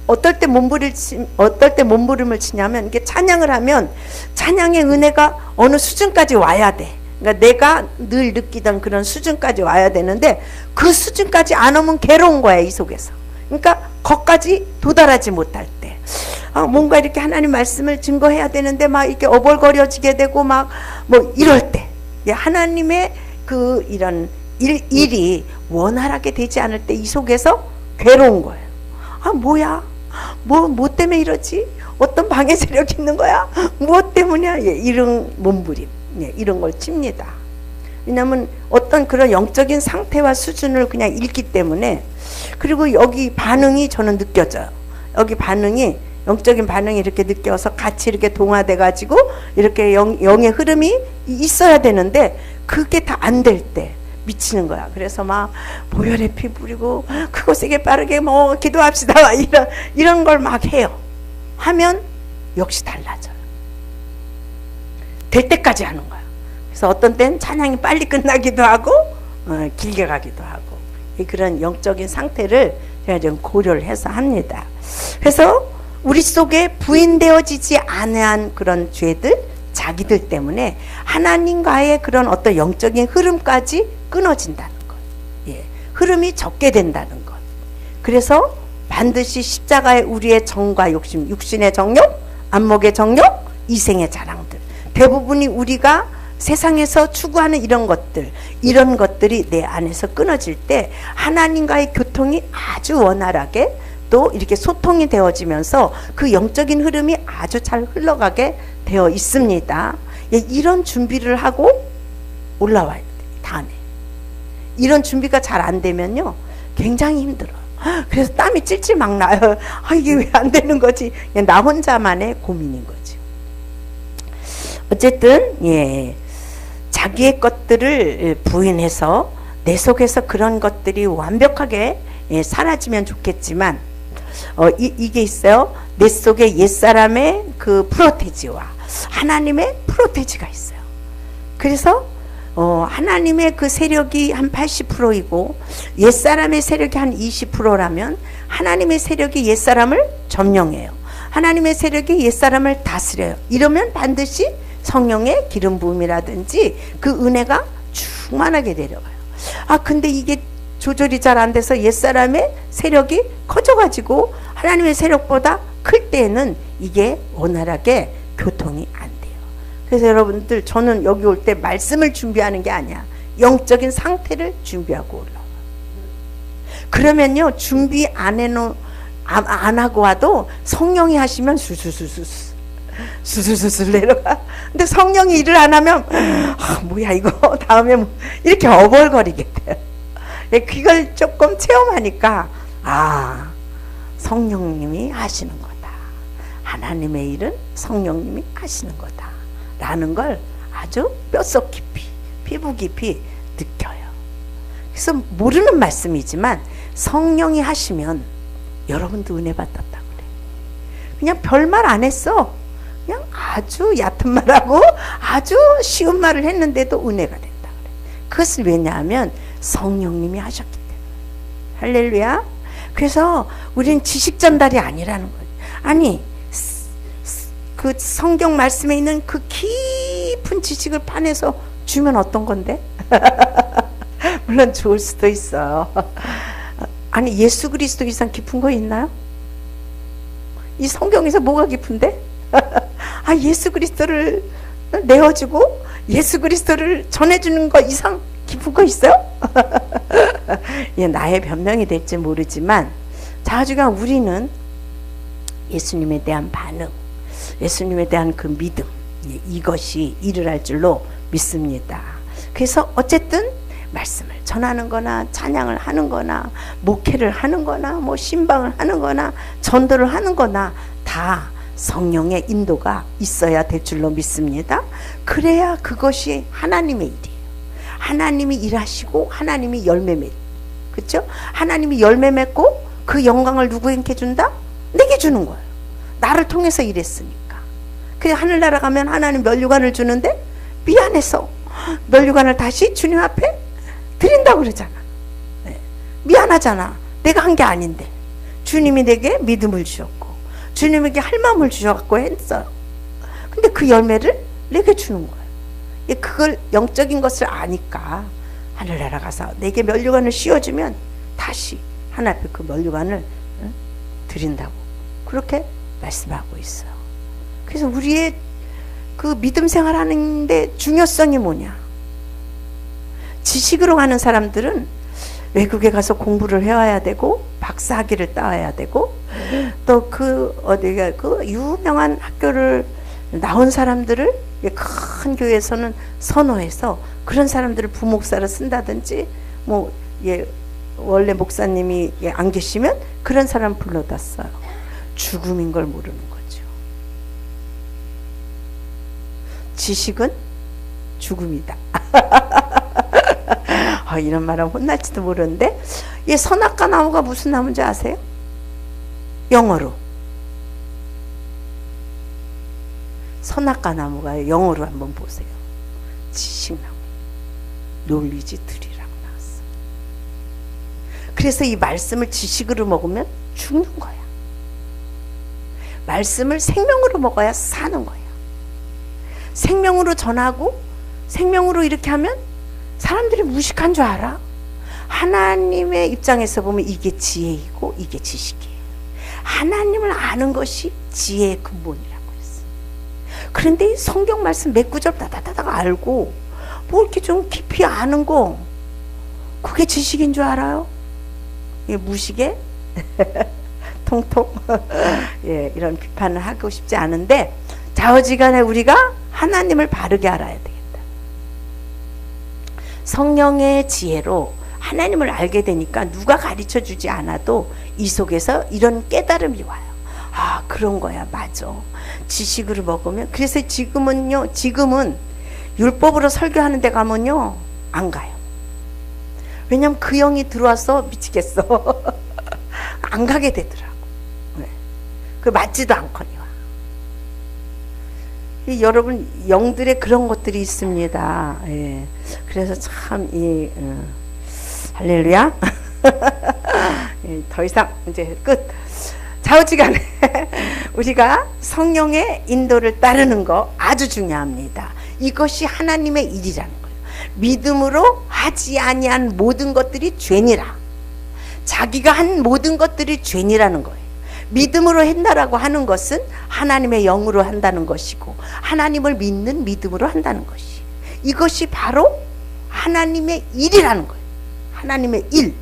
S1: 어떨 때 몸부림을 치냐면 이게 찬양을 하면 찬양의 은혜가 어느 수준까지 와야 돼. 그러니까 내가 늘 느끼던 그런 수준까지 와야 되는데 그 수준까지 안 오면 괴로운 거야, 이 속에서. 그러니까 거기까지 도달하지 못할 때 뭔가 이렇게 하나님 말씀을 증거해야 되는데 막 이렇게 어벌거려지게 되고 막 뭐 이럴 때 하나님의 그 이런 일이 원활하게 되지 않을 때 이 속에서 괴로운 거예요. 뭐야? 뭐 때문에 이러지? 어떤 방해 세력이 있는 거야? 무엇 때문이야? 이런 몸부림, 이런 걸 칩니다. 왜냐하면 어떤 그런 영적인 상태와 수준을 그냥 읽기 때문에. 그리고 여기 반응이 저는 느껴져요. 여기 반응이, 영적인 반응이 이렇게 느껴서 같이 이렇게 동화돼 가지고 이렇게 영의 흐름이 있어야 되는데 그게 다 안 될 때 미치는 거야. 그래서 막 보혈의 피 부리고 크고 세게 빠르게 뭐 기도합시다, 이런 걸 막 해요. 하면 역시 달라져요. 될 때까지 하는 거야. 그래서 어떤 때는 찬양이 빨리 끝나기도 하고 길게 가기도 하고, 그런 영적인 상태를 제가 좀 고려를 해서 합니다. 그래서 우리 속에 부인되어지지 않은 그런 죄들, 자기들 때문에 하나님과의 그런 어떤 영적인 흐름까지 끊어진다는 거예요. 흐름이 적게 된다는 것. 그래서 반드시 십자가에 우리의 정과 욕심, 육신의 정욕, 안목의 정욕, 이생의 자랑들, 대부분이 우리가 세상에서 추구하는 이런 것들이 내 안에서 끊어질 때 하나님과의 교통이 아주 원활하게 또 이렇게 소통이 되어지면서 그 영적인 흐름이 아주 잘 흘러가게 되어 있습니다. 이런 준비를 하고 올라와야 돼, 다음에. 이런 준비가 잘 안 되면요, 굉장히 힘들어. 그래서 땀이 찔찔 막 나요. 이게 왜 안 되는 거지? 나 혼자만의 고민인 거지. 어쨌든, 자기의 것들을 부인해서 내 속에서 그런 것들이 완벽하게 사라지면 좋겠지만, 이게 있어요. 내 속에 옛사람의 그 프로테지와 하나님의 프로테지가 있어요. 그래서 하나님의 그 세력이 한 80%이고 옛사람의 세력이 한 20%라면 하나님의 세력이 옛사람을 점령해요. 하나님의 세력이 옛사람을 다스려요. 이러면 반드시 성령의 기름 부음이라든지 그 은혜가 충만하게 내려가요. 근데 이게 조절이 잘 안 돼서 옛사람의 세력이 커져가지고 하나님의 세력보다 클 때에는 이게 원활하게 교통이 안 돼요. 그래서 여러분들, 저는 여기 올 때 말씀을 준비하는 게 아니야. 영적인 상태를 준비하고 올라와. 그러면요, 준비 안 하고 와도 성령이 하시면 수술수술 내려가. 근데 성령이 일을 안 하면 뭐야 이거 다음에 뭐 이렇게 어벌거리게 돼요. 그걸 조금 체험하니까 성령님이 하시는 거다. 하나님의 일은 성령님이 하시는 거다 라는 걸 아주 뼛속 깊이, 피부 깊이 느껴요. 그래서 모르는 말씀이지만 성령이 하시면 여러분도 은혜 받았다고 그래. 그냥 별말 안 했어. 그냥 아주 얕은 말하고 아주 쉬운 말을 했는데도 은혜가 된다 그래. 그것은 왜냐하면 성령님이 하셨기 때문에. 할렐루야. 그래서 우리는 지식 전달이 아니라는 거예요. 아니, 그 성경 말씀에 있는 그 깊은 지식을 파내서 주면 어떤 건데? 물론 좋을 수도 있어요. 아니, 예수 그리스도 이상 깊은 거 있나요? 이 성경에서 뭐가 깊은데? 예수 그리스도를 내어주고 예수 그리스도를 전해주는 거 이상 깊은 거 있어요? 나의 변명이 될지 모르지만 자주간 우리는 예수님에 대한 반응, 예수님에 대한 그 믿음, 이것이 일을 할 줄로 믿습니다. 그래서 어쨌든 말씀을 전하는 거나 찬양을 하는 거나 목회를 하는 거나 뭐 신방을 하는 거나 전도를 하는 거나 다 성령의 인도가 있어야 될 줄로 믿습니다. 그래야 그것이 하나님의 일이에요. 하나님이 일하시고 하나님이 열매 맺, 그렇죠? 하나님이 열매 맺고 그 영광을 누구에게 준다? 내게 주는 거예요. 나를 통해서 일했으니까. 그래, 하늘나라 가면 하나님 면류관을 주는데 미안해서 면류관을 다시 주님 앞에 드린다고 그러잖아. 미안하잖아. 내가 한 게 아닌데 주님이 내게 믿음을 주셨고 주님에게 할 마음을 주셔갖고 했어요. 근데 그 열매를 내게 주는 거예요. 그걸 영적인 것을 아니까 하늘나라 가서 내게 면류관을 씌워주면 다시 하나님 앞에 그 면류관을 드린다고 그렇게 말씀하고 있어요. 그래서 우리의 그 믿음 생활하는데 중요성이 뭐냐? 지식으로 가는 사람들은 외국에 가서 공부를 해와야 되고 박사학위를 따와야 되고 또 그 어디가 그 유명한 학교를 나온 사람들을 큰 교회에서는 선호해서 그런 사람들을 부목사로 쓴다든지 뭐 원래 목사님이 안 계시면 그런 사람 불러다 써요. 죽음인 걸 모르는 거죠. 지식은 죽음이다. 이런 말하면 혼날지도 모르는데 선악과 나무가 무슨 나무인지 아세요? 영어로 선악과 나무가 영어로 한번 보세요. 지식나무, knowledge tree라고 나왔어. 그래서 이 말씀을 지식으로 먹으면 죽는 거야. 말씀을 생명으로 먹어야 사는 거야. 생명으로 전하고 생명으로 이렇게 하면 사람들이 무식한 줄 알아. 하나님의 입장에서 보면 이게 지혜이고 이게 지식이에요. 하나님을 아는 것이 지혜의 근본이라고 했어요. 그런데 이 성경 말씀 몇 구절 다다다닥 알고 뭐 이렇게 좀 깊이 아는 거, 그게 지식인 줄 알아요? 이게 무식에 통통 예, 이런 비판을 하고 싶지 않은데, 좌우지간에 우리가 하나님을 바르게 알아야 되겠다. 성령의 지혜로 하나님을 알게 되니까 누가 가르쳐 주지 않아도 이 속에서 이런 깨달음이 와요. 아, 그런 거야, 맞아. 지식으로 먹으면. 그래서 지금은 율법으로 설교하는 데 가면요 안 가요. 왜냐면 그 영이 들어와서 미치겠어. 안 가게 되더라고. 네. 그 맞지도 않거니와. 여러분, 영들의 그런 것들이 있습니다. 예. 그래서 참 할렐루야. 예, 더 이상 이제 끝. 좌우지간에 우리가 성령의 인도를 따르는 거 아주 중요합니다. 이것이 하나님의 일이라는 거예요. 믿음으로 하지 아니한 모든 것들이 죄니라. 자기가 한 모든 것들이 죄니라는 거예요. 믿음으로 했다라고 하는 것은 하나님의 영으로 한다는 것이고, 하나님을 믿는 믿음으로 한다는 것이, 이것이 바로 하나님의 일이라는 거예요. 하나님의 일.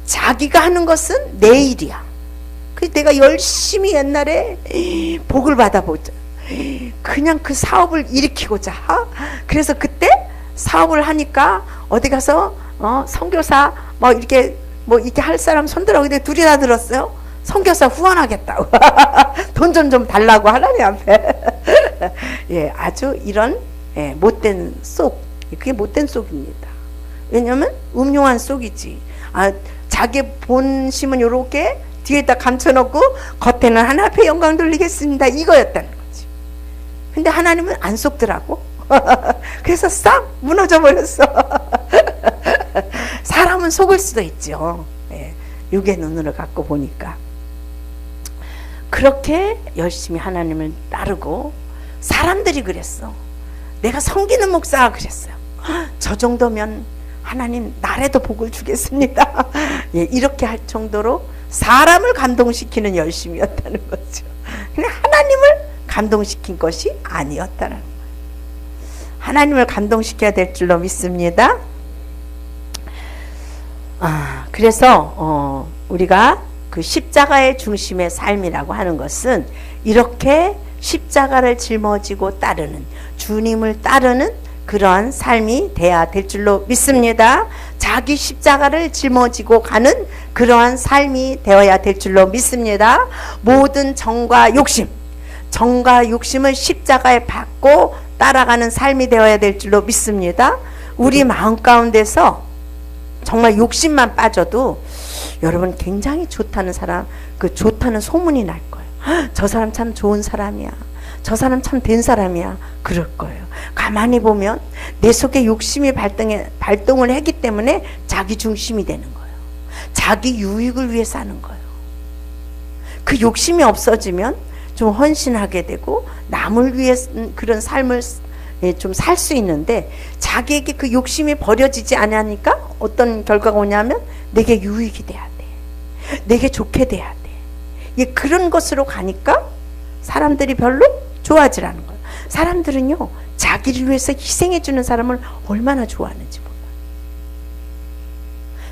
S1: 자기가 하는 것은 내 일이야. 그래서 내가 열심히 옛날에 복을 받아보자, 그냥 그 사업을 일으키고자. 그래서 그때 사업을 하니까 어디 가서 선교사 뭐 이렇게 할 사람 손들어. 근데 둘이 다 들었어요. 선교사 후원하겠다고. 돈 좀 달라고 하나님 앞에. 예, 아주 이런 못된 속, 그게 못된 속입니다. 왜냐면 음흉한 속이지. 자기 본심은 요렇게 뒤에다 감춰놓고 겉에는 하나 앞에 영광 돌리겠습니다, 이거였다는 거지. 근데 하나님은 안 속더라고. 그래서 싹 무너져 버렸어. 사람은 속을 수도 있죠. 예, 육의 눈으로 갖고 보니까. 그렇게 열심히 하나님을 따르고, 사람들이 그랬어. 내가 섬기는 목사가 그랬어요. 저 정도면 하나님 나라도 복을 주겠습니다. 예, 이렇게 할 정도로 사람을 감동시키는 열심이었다는 거죠. 근데 하나님을 감동시킨 것이 아니었다는 거예요. 하나님을 감동시켜야 될 줄로 믿습니다. 그래서 우리가 그 십자가의 중심의 삶이라고 하는 것은 이렇게 십자가를 짊어지고 따르는, 주님을 따르는 그러한 삶이 돼야 될 줄로 믿습니다. 자기 십자가를 짊어지고 가는 그러한 삶이 되어야 될 줄로 믿습니다. 모든 정과 욕심을 십자가에 받고 따라가는 삶이 되어야 될 줄로 믿습니다. 우리 마음 가운데서 정말 욕심만 빠져도 여러분 굉장히 좋다는 사람, 그 좋다는 소문이 날 거예요. 저 사람 참 좋은 사람이야, 저 사람 참 된 사람이야, 그럴 거예요. 가만히 보면 내 속에 욕심이 발동을 했기 때문에 자기 중심이 되는 거예요. 자기 유익을 위해 사는 거예요. 그 욕심이 없어지면 좀 헌신하게 되고 남을 위해 그런 삶을 좀 살 수 있는데, 자기에게 그 욕심이 버려지지 않으니까 어떤 결과가 오냐면 내게 유익이 돼야 돼, 내게 좋게 돼야 돼. 예, 그런 것으로 가니까 사람들이 별로 좋아하지 않는 거예요. 사람들은요, 자기를 위해서 희생해 주는 사람을 얼마나 좋아하는지 몰라요.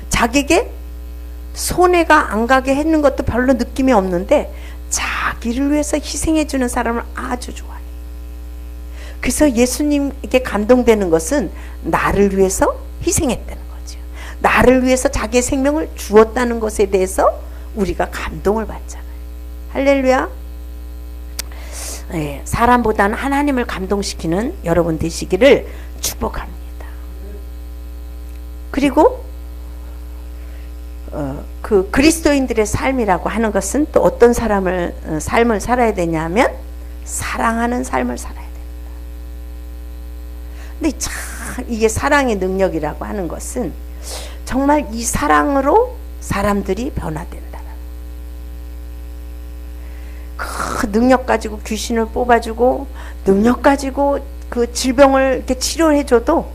S1: 자기에게 손해가 안 가게 했는 것도 별로 느낌이 없는데 자기를 위해서 희생해 주는 사람을 아주 좋아해요. 그래서 예수님에게 감동되는 것은 나를 위해서 희생했다는 거죠. 나를 위해서 자기의 생명을 주었다는 것에 대해서 우리가 감동을 받잖아요. 할렐루야. 네, 사람보다는 하나님을 감동시키는 여러분 되시기를 축복합니다. 그리고 그 그리스도인들의 삶이라고 하는 것은 또 어떤 삶을 살아야 되냐면 사랑하는 삶을 살아야 됩니다. 근데 참 이게 사랑의 능력이라고 하는 것은 정말 이 사랑으로 사람들이 변화된다는, 그 능력 가지고 귀신을 뽑아주고 능력 가지고 그 질병을 이렇게 치료해줘도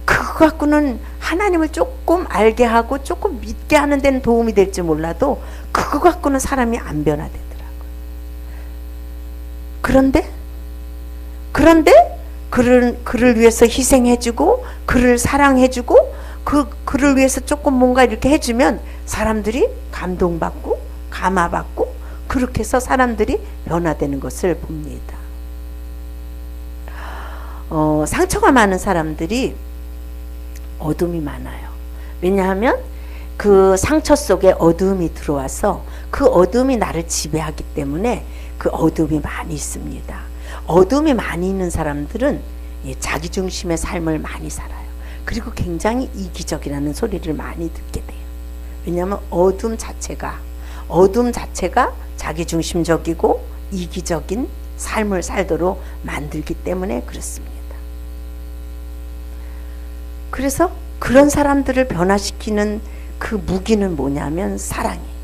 S1: 그거 갖고는 하나님을 조금 알게 하고 조금 믿게 하는 데는 도움이 될지 몰라도 그거 갖고는 사람이 안 변화되더라고요. 그런데 그를 위해서 희생해주고 그를 사랑해주고 그를 위해서 조금 뭔가 이렇게 해주면 사람들이 감동받고 감화받고 그렇게 해서 사람들이 변화되는 것을 봅니다. 상처가 많은 사람들이 어둠이 많아요. 왜냐하면 그 상처 속에 어둠이 들어와서 그 어둠이 나를 지배하기 때문에 그 어둠이 많이 있습니다. 어둠이 많이 있는 사람들은 자기중심의 삶을 많이 살아요. 그리고 굉장히 이기적이라는 소리를 많이 듣게 돼요. 왜냐하면 어둠 자체가 자기중심적이고 이기적인 삶을 살도록 만들기 때문에 그렇습니다. 그래서 그런 사람들을 변화시키는 그 무기는 뭐냐면 사랑이에요.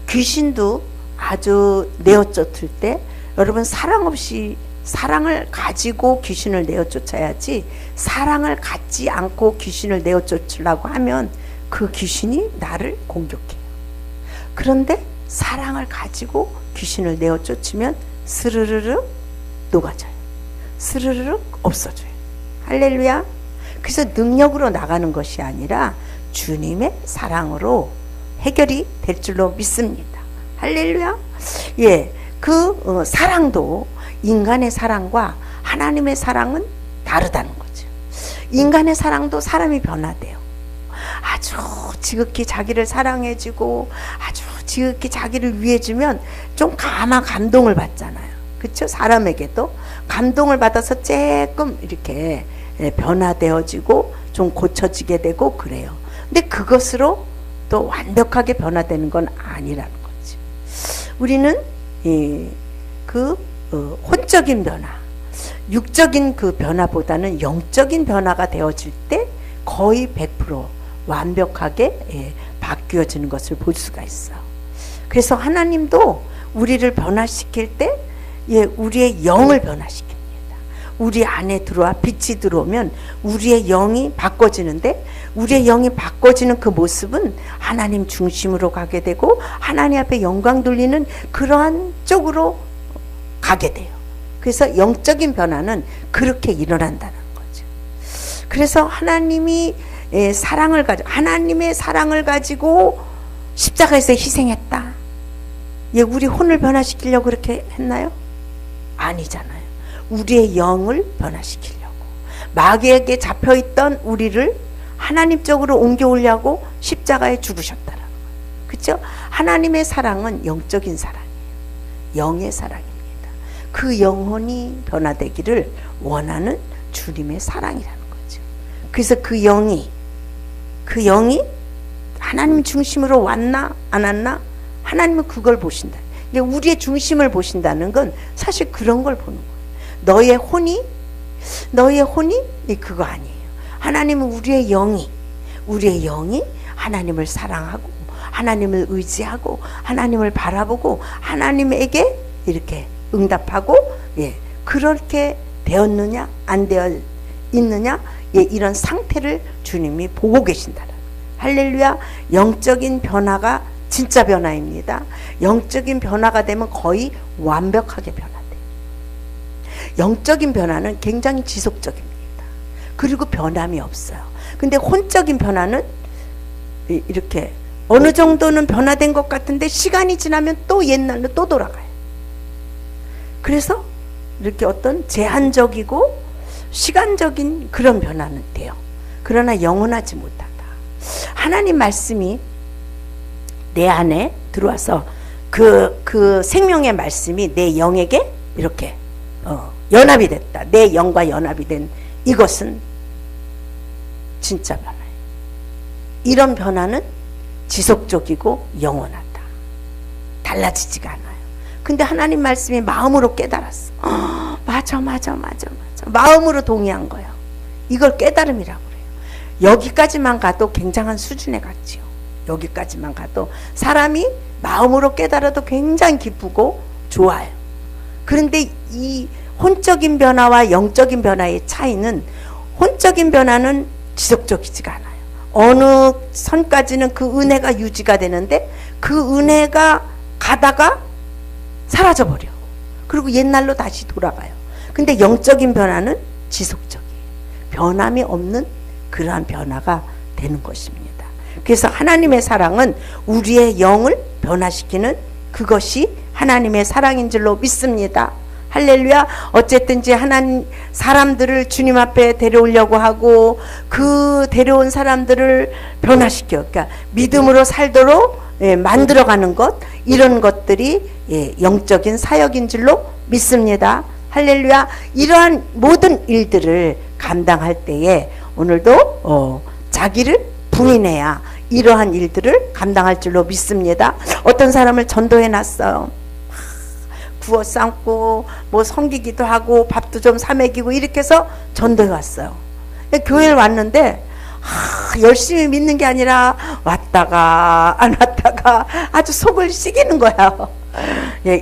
S1: 귀신도 아주 내어쫓을 때 여러분 사랑 없이 사랑을 가지고 귀신을 내어쫓아야지 사랑을 갖지 않고 귀신을 내어쫓으려고 하면 그 귀신이 나를 공격해요. 그런데 사랑을 가지고 귀신을 내어쫓으면 스르르르 녹아져요. 스르르르 없어져요. 할렐루야. 그래서 능력으로 나가는 것이 아니라 주님의 사랑으로 해결이 될 줄로 믿습니다. 할렐루야. 사랑도 인간의 사랑과 하나님의 사랑은 다르다는 거죠. 인간의 사랑도 사람이 변화돼요. 아주 지극히 자기를 사랑해주고 아주 지극히 자기를 위해주면 좀 감동을 받잖아요. 그렇죠? 사람에게도 감동을 받아서 조금 이렇게 변화되어지고 좀 고쳐지게 되고 그래요. 근데 그것으로 또 완벽하게 변화되는 건 아니라는 거지. 우리는 혼적인 변화, 육적인 그 변화보다는 영적인 변화가 되어질 때 거의 100% 완벽하게 바뀌어지는 것을 볼 수가 있어요. 그래서 하나님도 우리를 변화시킬 때 우리의 영을 변화시킵니다. 우리 안에 들어와 빛이 들어오면 우리의 영이 바꿔지는데 우리의 영이 바꿔지는 그 모습은 하나님 중심으로 가게 되고 하나님 앞에 영광 돌리는 그러한 쪽으로 가게 돼요. 그래서 영적인 변화는 그렇게 일어난다는 거죠. 그래서 하나님의 사랑을 가지고 십자가에서 희생했다. 우리 혼을 변화시키려고 그렇게 했나요? 아니잖아요. 우리의 영을 변화시키려고 마귀에게 잡혀있던 우리를 하나님 쪽으로 옮겨오려고 십자가에 죽으셨다라는 거예요. 그렇죠? 하나님의 사랑은 영적인 사랑이에요. 영의 사랑입니다. 그 영혼이 변화되기를 원하는 주님의 사랑이라는 거죠. 그래서 그 영이 하나님 중심으로 왔나 안 왔나 하나님은 그걸 보신다. 우리의 중심을 보신다는 건 사실 그런 걸 보는 거예요. 너의 혼이 그거 아니에요. 하나님은 우리의 영이 하나님을 사랑하고 하나님을 의지하고 하나님을 바라보고 하나님에게 이렇게 응답하고 그렇게 되었느냐 안 되어 있느냐 이런 상태를 주님이 보고 계신다. 할렐루야. 영적인 변화가 진짜 변화입니다. 영적인 변화가 되면 거의 완벽하게 변화돼요. 영적인 변화는 굉장히 지속적입니다. 그리고 변함이 없어요. 근데 혼적인 변화는 이렇게 어느 정도는 변화된 것 같은데 시간이 지나면 또 옛날로 또 돌아가요. 그래서 이렇게 어떤 제한적이고 시간적인 그런 변화는 돼요. 그러나 영원하지 못하다. 하나님 말씀이 내 안에 들어와서 그 생명의 말씀이 내 영에게 이렇게 연합이 됐다. 내 영과 연합이 된 이것은 진짜 변화예요. 이런 변화는 지속적이고 영원하다. 달라지지가 않아요. 근데 하나님 말씀이 마음으로 깨달았어. 맞아. 마음으로 동의한 거예요. 이걸 깨달음이라고 그래요. 여기까지만 가도 굉장한 수준에 갔지요. 여기까지만 가도 사람이 마음으로 깨달아도 굉장히 기쁘고 좋아요. 그런데 이 혼적인 변화와 영적인 변화의 차이는 혼적인 변화는 지속적이지가 않아요. 어느 선까지는 그 은혜가 유지가 되는데 그 은혜가 가다가 사라져버려. 그리고 옛날로 다시 돌아가요. 근데 영적인 변화는 지속적이에요. 변함이 없는 그러한 변화가 되는 것입니다. 그래서 하나님의 사랑은 우리의 영을 변화시키는 그것이 하나님의 사랑인 줄로 믿습니다. 할렐루야. 어쨌든지 하나님 사람들을 주님 앞에 데려오려고 하고 그 데려온 사람들을 변화시켜, 그러니까 믿음으로 살도록 만들어가는 것, 이런 것들이 영적인 사역인 줄로 믿습니다. 할렐루야. 이러한 모든 일들을 감당할 때에 오늘도 자기를 부인해야 이러한 일들을 감당할 줄로 믿습니다. 어떤 사람을 전도해 놨어요. 구워 삶고 뭐 섬기기도 하고 밥도 좀 사 먹이고 이렇게 해서 전도해 왔어요. 교회를 왔는데 열심히 믿는 게 아니라 왔다가 안 왔다가 아주 속을 썩이는 거야.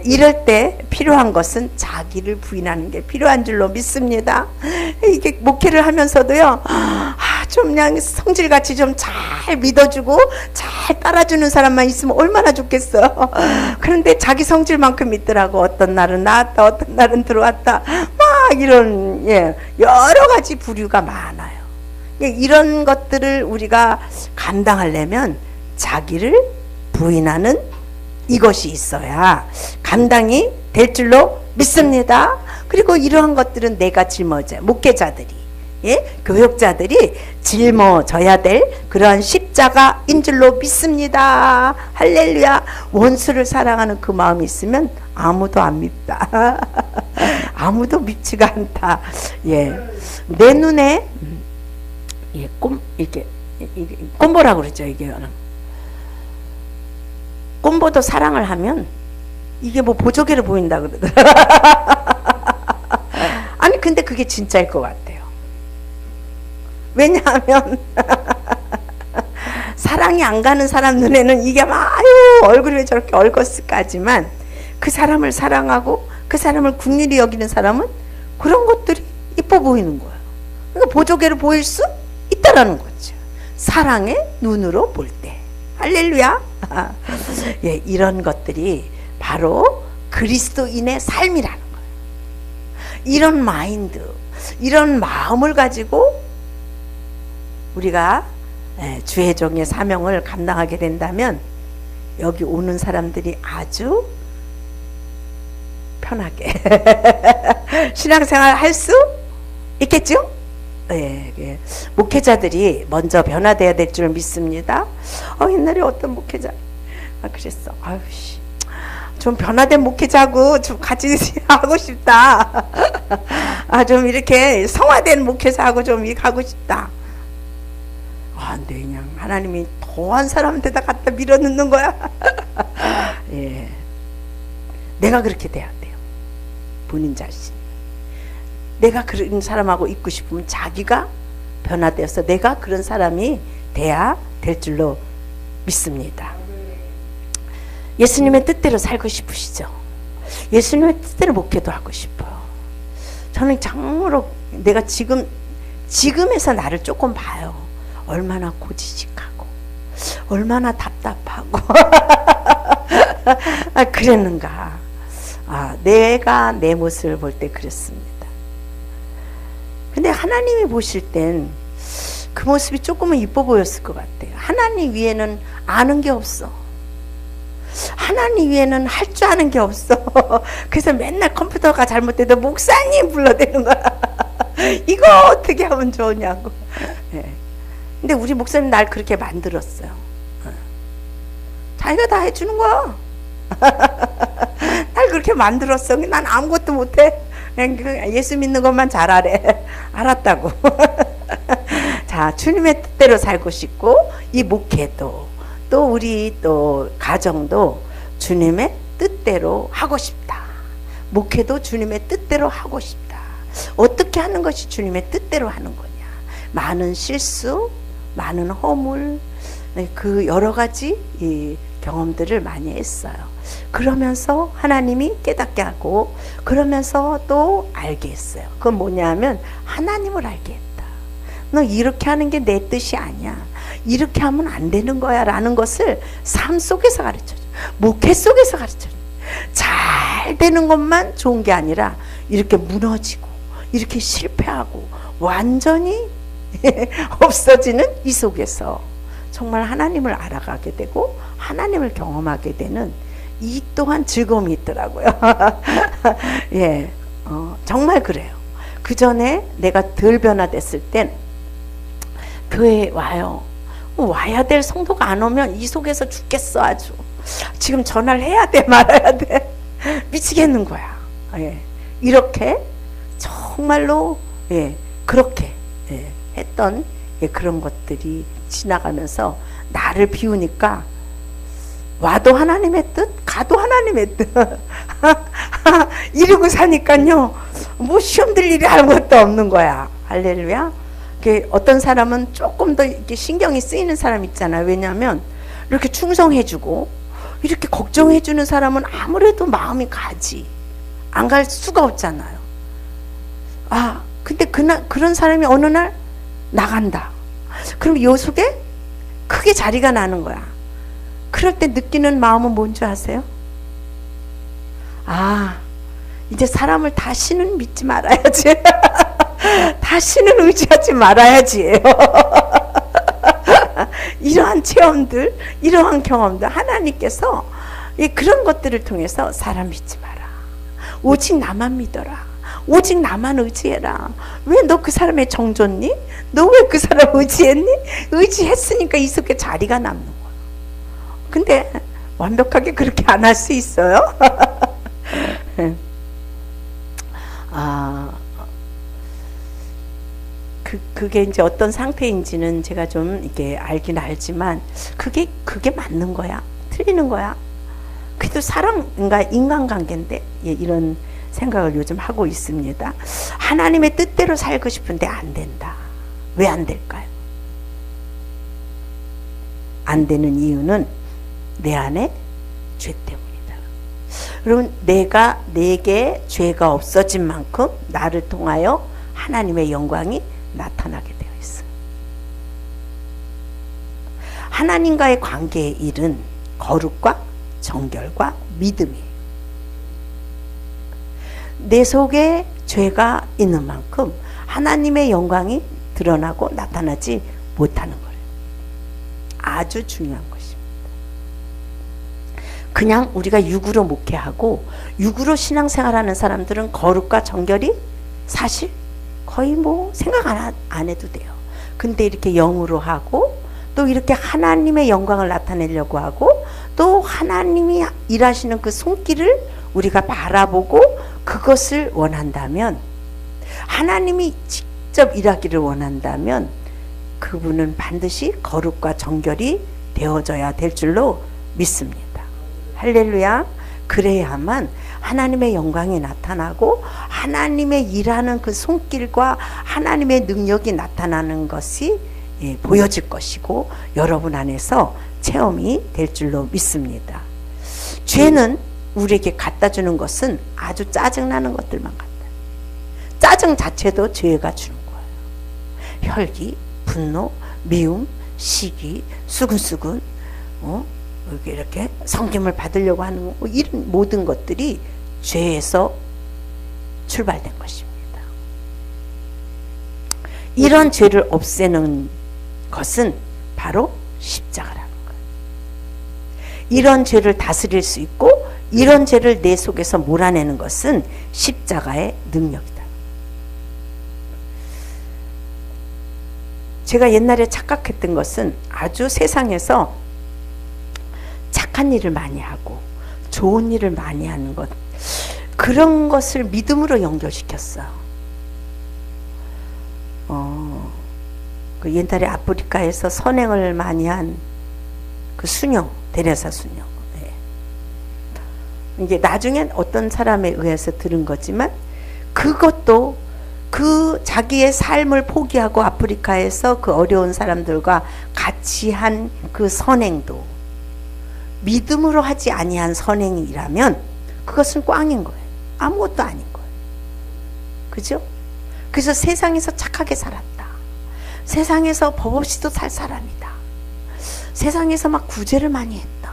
S1: 이럴 때 필요한 것은 자기를 부인하는 게 필요한 줄로 믿습니다. 이게 목회를 하면서도요, 좀 그냥 성질같이 좀 잘 믿어주고 잘 따라주는 사람만 있으면 얼마나 좋겠어요. 그런데 자기 성질만큼 믿더라고. 어떤 날은 나왔다, 어떤 날은 들어왔다, 막 이런 여러 가지 부류가 많아요. 이런 것들을 우리가 감당하려면 자기를 부인하는 이것이 있어야 감당이 될 줄로 믿습니다. 그리고 이러한 것들은 내가 짊어져야, 목회자들이, 교역자들이 짊어져야 될 그러한 십자가인 줄로 믿습니다. 할렐루야. 원수를 사랑하는 그 마음이 있으면 아무도 안 밉다. 아무도 밉지가 않다. 내 눈에 이렇게 꼼보라고 그러죠. 이게 꼼보도 사랑을 하면 이게 뭐 보조개를 보인다 그러더라. 아니 근데 그게 진짜일 것 같아요. 왜냐하면 사랑이 안 가는 사람 눈에는 이게 막 얼굴이 왜 저렇게 얼었을까지만 그 사람을 사랑하고 그 사람을 긍휼히 여기는 사람은 그런 것들이 이뻐 보이는 거예요. 그러니까 보조개를 보일 수 있다라는 거죠. 사랑의 눈으로 볼 때. 할렐루야. 이런 것들이 바로 그리스도인의 삶이라는 거예요. 이런 마인드, 이런 마음을 가지고 우리가 주의 종의 사명을 감당하게 된다면 여기 오는 사람들이 아주 편하게 신앙생활 할 수 있겠죠? 목회자들이 먼저 변화되어야 될 줄 믿습니다. 옛날에 어떤 목회자 그랬어. 좀 변화된 목회자하고 좀 같이 하고 싶다. 좀 이렇게 성화된 목회자하고 좀 하고 싶다. 근데 그냥 하나님이 더한 사람한테다 갖다 밀어넣는 거야. 내가 그렇게 돼야 돼요. 본인 자신. 내가 그런 사람하고 있고 싶으면 자기가 변화되어서 내가 그런 사람이 돼야 될 줄로 믿습니다. 예수님의 뜻대로 살고 싶으시죠? 예수님의 뜻대로 목회도 하고 싶어요. 저는 참으로 내가 지금에서 나를 조금 봐요. 얼마나 고지식하고 얼마나 답답하고 그랬는가. 내가 내 모습을 볼 때 그랬습니다. 근데 하나님이 보실 땐 그 모습이 조금은 이뻐 보였을 것 같아요. 하나님 위에는 아는 게 없어. 하나님 위에는 할 줄 아는 게 없어. 그래서 맨날 컴퓨터가 잘못돼도 목사님 불러대는 거야. 이거 어떻게 하면 좋으냐고. 근데 우리 목사님 날 그렇게 만들었어요. 자기가 다 해주는 거야. 날 그렇게 만들었어. 난 아무것도 못해. 예수 믿는 것만 잘하래. 알았다고. 자, 주님의 뜻대로 살고 싶고 이 목회도 또 우리 또 가정도 주님의 뜻대로 하고 싶다. 목회도 주님의 뜻대로 하고 싶다. 어떻게 하는 것이 주님의 뜻대로 하는 거냐. 많은 실수, 많은 허물, 그 여러 가지 이 경험들을 많이 했어요. 그러면서 하나님이 깨닫게 하고 그러면서 또 알게 했어요. 그건 뭐냐 하면 하나님을 알게 했다. 너 이렇게 하는 게 내 뜻이 아니야. 이렇게 하면 안 되는 거야 라는 것을 삶 속에서 가르쳐줘. 목회 속에서 가르쳐줘. 잘 되는 것만 좋은 게 아니라 이렇게 무너지고 이렇게 실패하고 완전히 없어지는 이 속에서 정말 하나님을 알아가게 되고 하나님을 경험하게 되는 이 또한 즐거움이 있더라고요. 예, 정말 그래요. 그 전에 내가 덜 변화됐을 땐 교회에 와요. 와야 될 성도가 안 오면 이 속에서 죽겠어. 아주 지금 전화를 해야 돼 말아야 돼 미치겠는 거야. 예, 이렇게 정말로 예, 그렇게 예, 했던 예, 그런 것들이 지나가면서 나를 비우니까 와도 하나님의 뜻, 가도 하나님의 뜻. 이러고 사니까요, 뭐 시험 들 일이 아무것도 없는 거야. 할렐루야. 어떤 사람은 조금 더 이렇게 신경이 쓰이는 사람 있잖아요. 왜냐하면 이렇게 충성해주고 이렇게 걱정해주는 사람은 아무래도 마음이 가지. 안 갈 수가 없잖아요. 아, 근데 그런 사람이 어느 날 나간다. 그럼 요 속에 크게 자리가 나는 거야. 그럴 때 느끼는 마음은 뭔지 아세요? 아, 이제 사람을 다시는 믿지 말아야지. 다시는 의지하지 말아야지. 이러한 체험들, 이러한 경험들 하나님께서 그런 것들을 통해서 사람 믿지 마라. 오직 나만 믿어라. 오직 나만 의지해라. 왜 너 그 사람의 정줬니? 너 왜 그 사람 의지했니? 의지했으니까 이 속에 자리가 남는 거야. 근데 완벽하게 그렇게 안 할 수 있어요? 그게 이제 어떤 상태인지는 제가 좀 이렇게 알긴 알지만 그게 맞는 거야? 틀리는 거야? 그래도 사람과 인간관계인데 예, 이런 생각을 요즘 하고 있습니다. 하나님의 뜻대로 살고 싶은데 안 된다. 왜 안 될까요? 안 되는 이유는 내 안에 죄 때문이다. 여러분, 내게 죄가 없어진 만큼 나를 통하여 하나님의 영광이 나타나게 되어 있어요. 하나님과의 관계의 일은 거룩과 정결과 믿음이에요. 내 속에 죄가 있는 만큼 하나님의 영광이 드러나고 나타나지 못하는 거예요. 아주 중요한 것입니다. 그냥 우리가 육으로 목회하고 육으로 신앙생활하는 사람들은 거룩과 정결이 사실 거의 뭐 생각 안 해도 돼요. 근데 이렇게 영으로 하고 또 이렇게 하나님의 영광을 나타내려고 하고 또 하나님이 일하시는 그 손길을 우리가 바라보고 그것을 원한다면, 하나님이 직접 일하기를 원한다면 그분은 반드시 거룩과 정결이 되어져야 될 줄로 믿습니다. 할렐루야. 그래야만 하나님의 영광이 나타나고 하나님의 일하는 그 손길과 하나님의 능력이 나타나는 것이 보여질 것이고 여러분 안에서 체험이 될 줄로 믿습니다. 죄는 우리에게 갖다 주는 것은 아주 짜증나는 것들만 갖다. 짜증 자체도 죄가 주는 거예요. 혈기, 분노, 미움, 시기, 수근수근, 이렇게 성김을 받으려고 하는 이런 모든 것들이 죄에서 출발된 것입니다. 이런 죄를 없애는 것은 바로 십자가라는 거예요. 이런 죄를 다스릴 수 있고 이런 죄를 내 속에서 몰아내는 것은 십자가의 능력이다. 제가 옛날에 착각했던 것은 아주 세상에서 착한 일을 많이 하고 좋은 일을 많이 하는 것, 그런 것을 믿음으로 연결시켰어요. 그 옛날에 아프리카에서 선행을 많이 한 그 수녀, 데레사 수녀. 이게 나중엔 어떤 사람에 의해서 들은 거지만 그것도 그 자기의 삶을 포기하고 아프리카에서 그 어려운 사람들과 같이 한 그 선행도 믿음으로 하지 아니한 선행이라면 그것은 꽝인 거예요. 아무것도 아닌 거예요. 그죠? 그래서 세상에서 착하게 살았다. 세상에서 법 없이도 살 사람이다. 세상에서 막 구제를 많이 했다.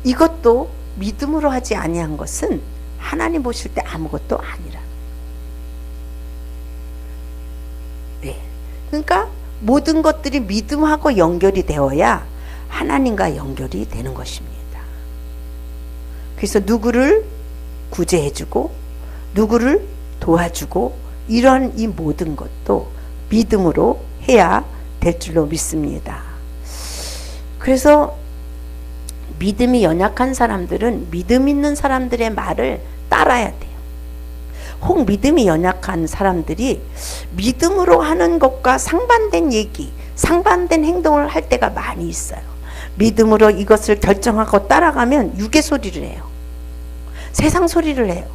S1: 이것도 믿음으로 하지 아니한 것은 하나님 보실 때 아무것도 아니라. 네. 그러니까 모든 것들이 믿음하고 연결이 되어야 하나님과 연결이 되는 것입니다. 그래서 누구를 구제해주고 누구를 도와주고 이런 이 모든 것도 믿음으로 해야 될 줄로 믿습니다. 그래서 믿음이 연약한 사람들은 믿음 있는 사람들의 말을 따라야 돼요. 혹 믿음이 연약한 사람들이 믿음으로 하는 것과 상반된 얘기, 상반된 행동을 할 때가 많이 있어요. 믿음으로 이것을 결정하고 따라가면 육의 소리를 해요. 세상 소리를 해요.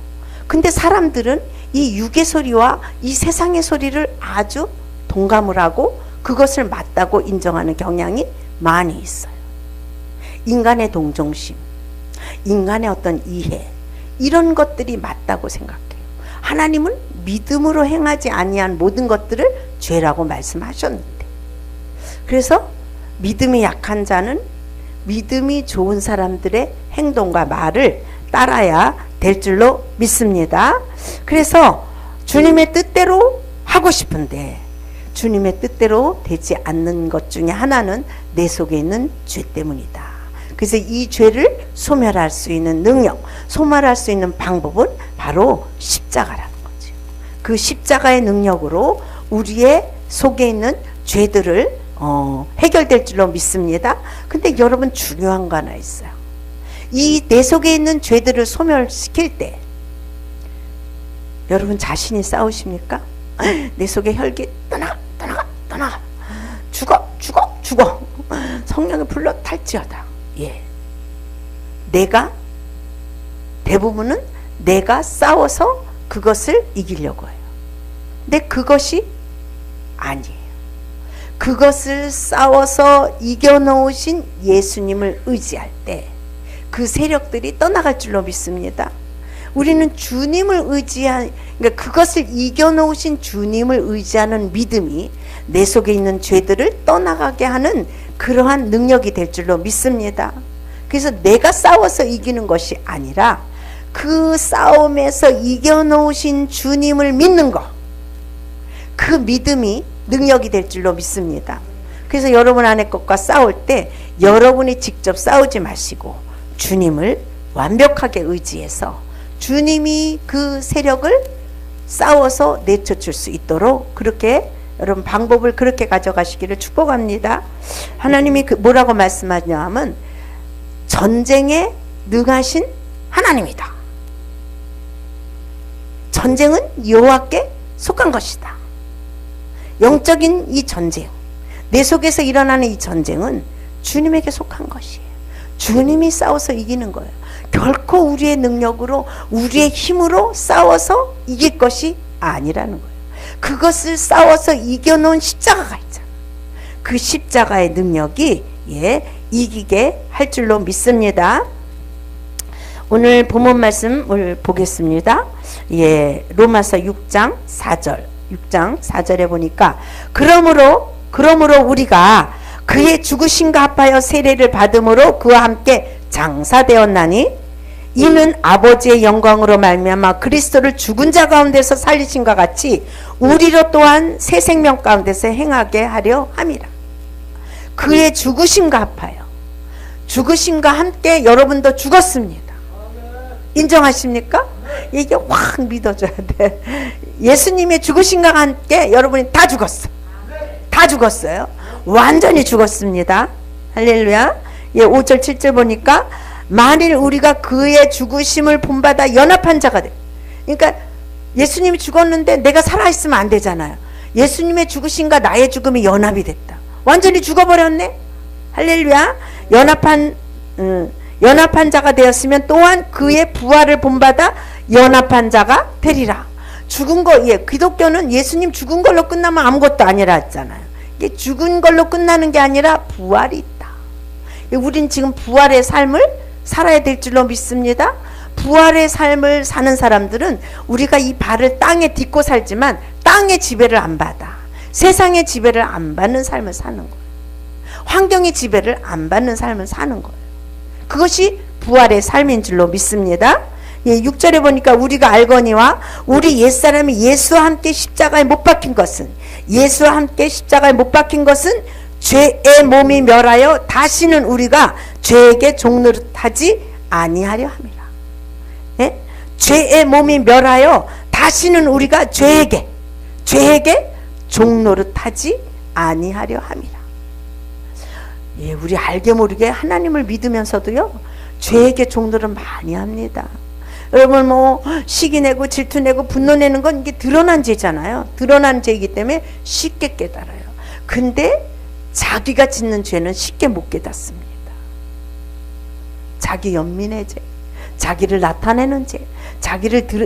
S1: 근데 사람들은 이 육의 소리와 이 세상의 소리를 아주 동감을 하고 그것을 맞다고 인정하는 경향이 많이 있어요. 인간의 동정심, 인간의 어떤 이해, 이런 것들이 맞다고 생각해요. 하나님은 믿음으로 행하지 아니한 모든 것들을 죄라고 말씀하셨는데, 그래서 믿음이 약한 자는 믿음이 좋은 사람들의 행동과 말을 따라야 될 줄로 믿습니다. 그래서 주님의 뜻대로 하고 싶은데 주님의 뜻대로 되지 않는 것 중에 하나는 내 속에 있는 죄 때문이다. 그래서 이 죄를 소멸할 수 있는 능력, 소멸할 수 있는 방법은 바로 십자가라는 거죠. 그 십자가의 능력으로 우리의 속에 있는 죄들을 해결될 줄로 믿습니다. 근데 여러분 중요한 거 하나 있어요. 이 내 속에 있는 죄들을 소멸시킬 때 여러분 자신이 싸우십니까? 내 속에 혈기 떠나가 죽어 성령이 불러 탈지어다. 예. 대부분은 내가 싸워서 그것을 이기려고 해요. 근데 그것이 아니에요. 그것을 싸워서 이겨놓으신 예수님을 의지할 때 그 세력들이 떠나갈 줄로 믿습니다. 우리는 주님을 그러니까 그것을 이겨놓으신 주님을 의지하는 믿음이 내 속에 있는 죄들을 떠나가게 하는 그러한 능력이 될 줄로 믿습니다. 그래서 내가 싸워서 이기는 것이 아니라 그 싸움에서 이겨놓으신 주님을 믿는 것, 그 믿음이 능력이 될 줄로 믿습니다. 그래서 여러분 안의 것과 싸울 때 여러분이 직접 싸우지 마시고 주님을 완벽하게 의지해서 주님이 그 세력을 싸워서 내쫓을 수 있도록 그렇게 여러분 방법을 그렇게 가져가시기를 축복합니다. 하나님이 뭐라고 말씀하냐 하면 전쟁에 능하신 하나님이다. 전쟁은 여호와께 속한 것이다. 영적인 이 전쟁, 내 속에서 일어나는 이 전쟁은 주님에게 속한 것이에요. 주님이 싸워서 이기는 거예요. 결코 우리의 능력으로 우리의 힘으로 싸워서 이길 것이 아니라는 거예요. 그것을 싸워서 이겨놓은 십자가가 있잖아요. 그 십자가의 능력이 이기게 할 줄로 믿습니다. 오늘 본문 말씀을 보겠습니다. 로마서 6장 4절에 보니까 그러므로 우리가 그의 죽으심과 합하여 세례를 받음으로 그와 함께 장사되었나니 이는 아버지의 영광으로 말미암아 그리스도를 죽은 자 가운데서 살리심과 같이 우리로 또한 새 생명 가운데서 행하게 하려 함이라. 그의 죽으심과 합하여, 죽으심과 함께 여러분도 죽었습니다. 인정하십니까? 이게 확 믿어줘야 돼. 예수님의 죽으심과 함께 여러분이 다 죽었어. 다 죽었어요. 완전히 죽었습니다. 할렐루야. 5절 7절 보니까 만일 우리가 그의 죽으심을 본받아 연합한 자가 돼. 그러니까 예수님이 죽었는데 내가 살아있으면 안 되잖아요. 예수님의 죽으심과 나의 죽음이 연합이 됐다. 완전히 죽어버렸네. 할렐루야. 연합한 자가 되었으면 또한 그의 부활을 본받아 연합한 자가 되리라. 죽은 거, 기독교는 예수님 죽은 걸로 끝나면 아무것도 아니라 했잖아요. 이게 죽은 걸로 끝나는 게 아니라 부활이 있다. 우린 지금 부활의 삶을 살아야 될 줄로 믿습니다. 부활의 삶을 사는 사람들은 우리가 이 발을 땅에 딛고 살지만 땅의 지배를 안 받아. 세상의 지배를 안 받는 삶을 사는 거예요. 환경의 지배를 안 받는 삶을 사는 거예요. 그것이 부활의 삶인 줄로 믿습니다. 예, 6절에 보니까 우리가 알거니와 우리 옛사람이 예수와 함께 십자가에 못 박힌 것은 예수와 함께 십자가에 못 박힌 것은 죄의 몸이 멸하여 다시는 우리가 죄에게 종노릇하지 아니하려 함이라. 예? 죄의 몸이 멸하여 다시는 우리가 죄에게 종노릇하지 아니하려 함이라. 예, 우리 알게 모르게 하나님을 믿으면서도요 죄에게 종노릇 많이 합니다. 여러분 뭐 시기 내고 질투 내고 분노 내는 건 이게 드러난 죄잖아요. 드러난 죄이기 때문에 쉽게 깨달아요. 근데 자기가 짓는 죄는 쉽게 못 깨닫습니다. 자기 연민의 죄, 자기를 나타내는 죄,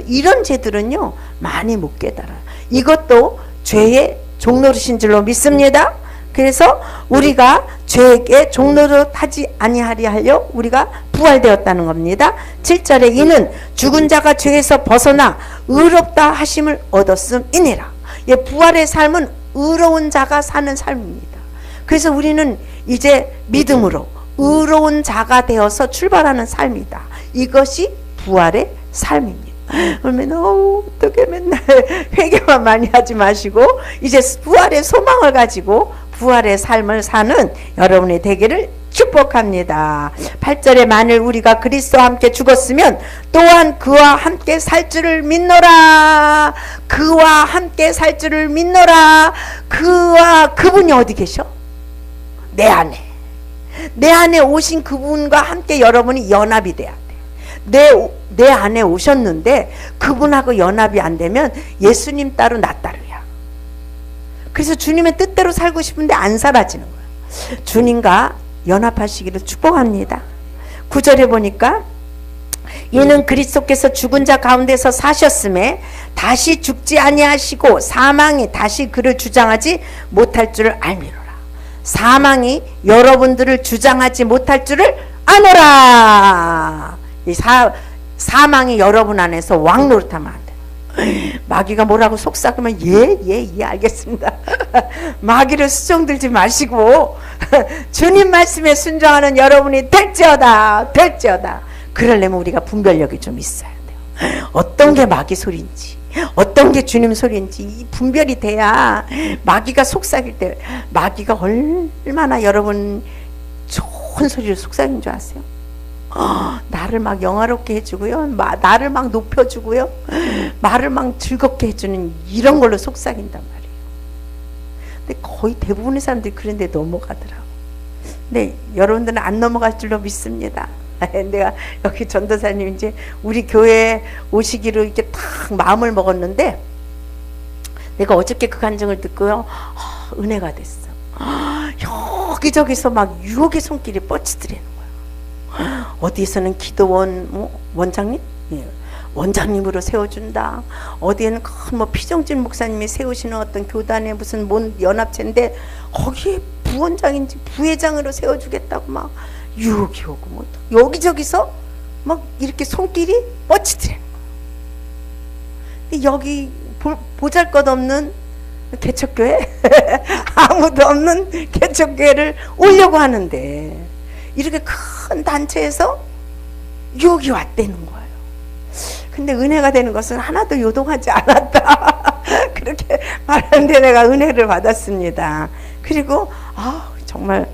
S1: 이런 죄들은요 많이 못 깨달아요. 이것도 죄의 종노릇인 줄로 믿습니다. 그래서 우리가 죄에게 종노릇하지 아니하리 하려 우리가 부활되었다는 겁니다. 7절에 이는 죽은 자가 죄에서 벗어나 의롭다 하심을 얻었음이니라. 예, 부활의 삶은 의로운 자가 사는 삶입니다. 그래서 우리는 이제 믿음으로 의로운 자가 되어서 출발하는 삶이다. 이것이 부활의 삶입니다. 그러면 어떻게 맨날 회개만 많이 하지 마시고 이제 부활의 소망을 가지고 부활의 삶을 사는 여러분이 되기를 축복합니다. 8절에 만일 우리가 그리스도와 함께 죽었으면 또한 그와 함께 살 줄을 믿노라. 그와 함께 살 줄을 믿노라. 그분이 어디 계셔? 내 안에 오신 그분과 함께 여러분이 연합이 돼야 돼. 내 안에 오셨는데 그분하고 연합이 안 되면 예수님 따로 나 따로야. 그래서 주님의 뜻대로 살고 싶은데 안 살아지는 거야. 주님과 연합하시기를 축복합니다. 9절에 보니까 이는 그리스도께서 죽은 자 가운데서 사셨음에 다시 죽지 아니하시고 사망이 다시 그를 주장하지 못할 줄을 알미로라. 사망이 여러분들을 주장하지 못할 줄을 아노라. 사망이 여러분 안에서 왕노릇하면 안 돼. 마귀가 뭐라고 속삭이면 예 알겠습니다. 마귀를 수정들지 마시고 주님 말씀에 순종하는 여러분이 될지어다. 그러려면 우리가 분별력이 좀 있어야 돼요. 어떤 게 마귀 소리인지 어떤 게 주님 소리인지 이 분별이 돼야 마귀가 속삭일 때 마귀가 얼마나 여러분 좋은 소리를 속삭인 줄 아세요? 나를 막 영화롭게 해주고요, 나를 막 높여주고요, 말을 막 즐겁게 해주는 이런 걸로 속삭인단 말이에요. 근데 거의 대부분의 사람들이 그런데 넘어가더라고. 근데 여러분들은 안 넘어갈 줄로 믿습니다. 내가 여기 전도사님 이제 우리 교회에 오시기로 이렇게 딱 마음을 먹었는데 내가 어저께 그 간증을 듣고요, 은혜가 됐어. 여기저기서 막 유혹의 손길이 뻗치더라는 거야. 어디에서는 기도원 원장님? 예. 원장님으로 세워준다. 어디에는 큰 뭐 피정진 목사님이 세우시는 어떤 교단의 무슨 뭔 연합체인데 거기에 부원장인지 부회장으로 세워주겠다고 막 유혹이 오고 뭐 여기저기서 막 이렇게 손길이 뻗치더라는 거야. 근데 여기 보잘것없는 개척교회 아무도 없는 개척교회를 오려고 하는데 이렇게 큰 단체에서 유혹이 왔다는 거예요. 근데 은혜가 되는 것은 하나도 요동하지 않았다. 그렇게 말하는데 내가 은혜를 받았습니다. 그리고 정말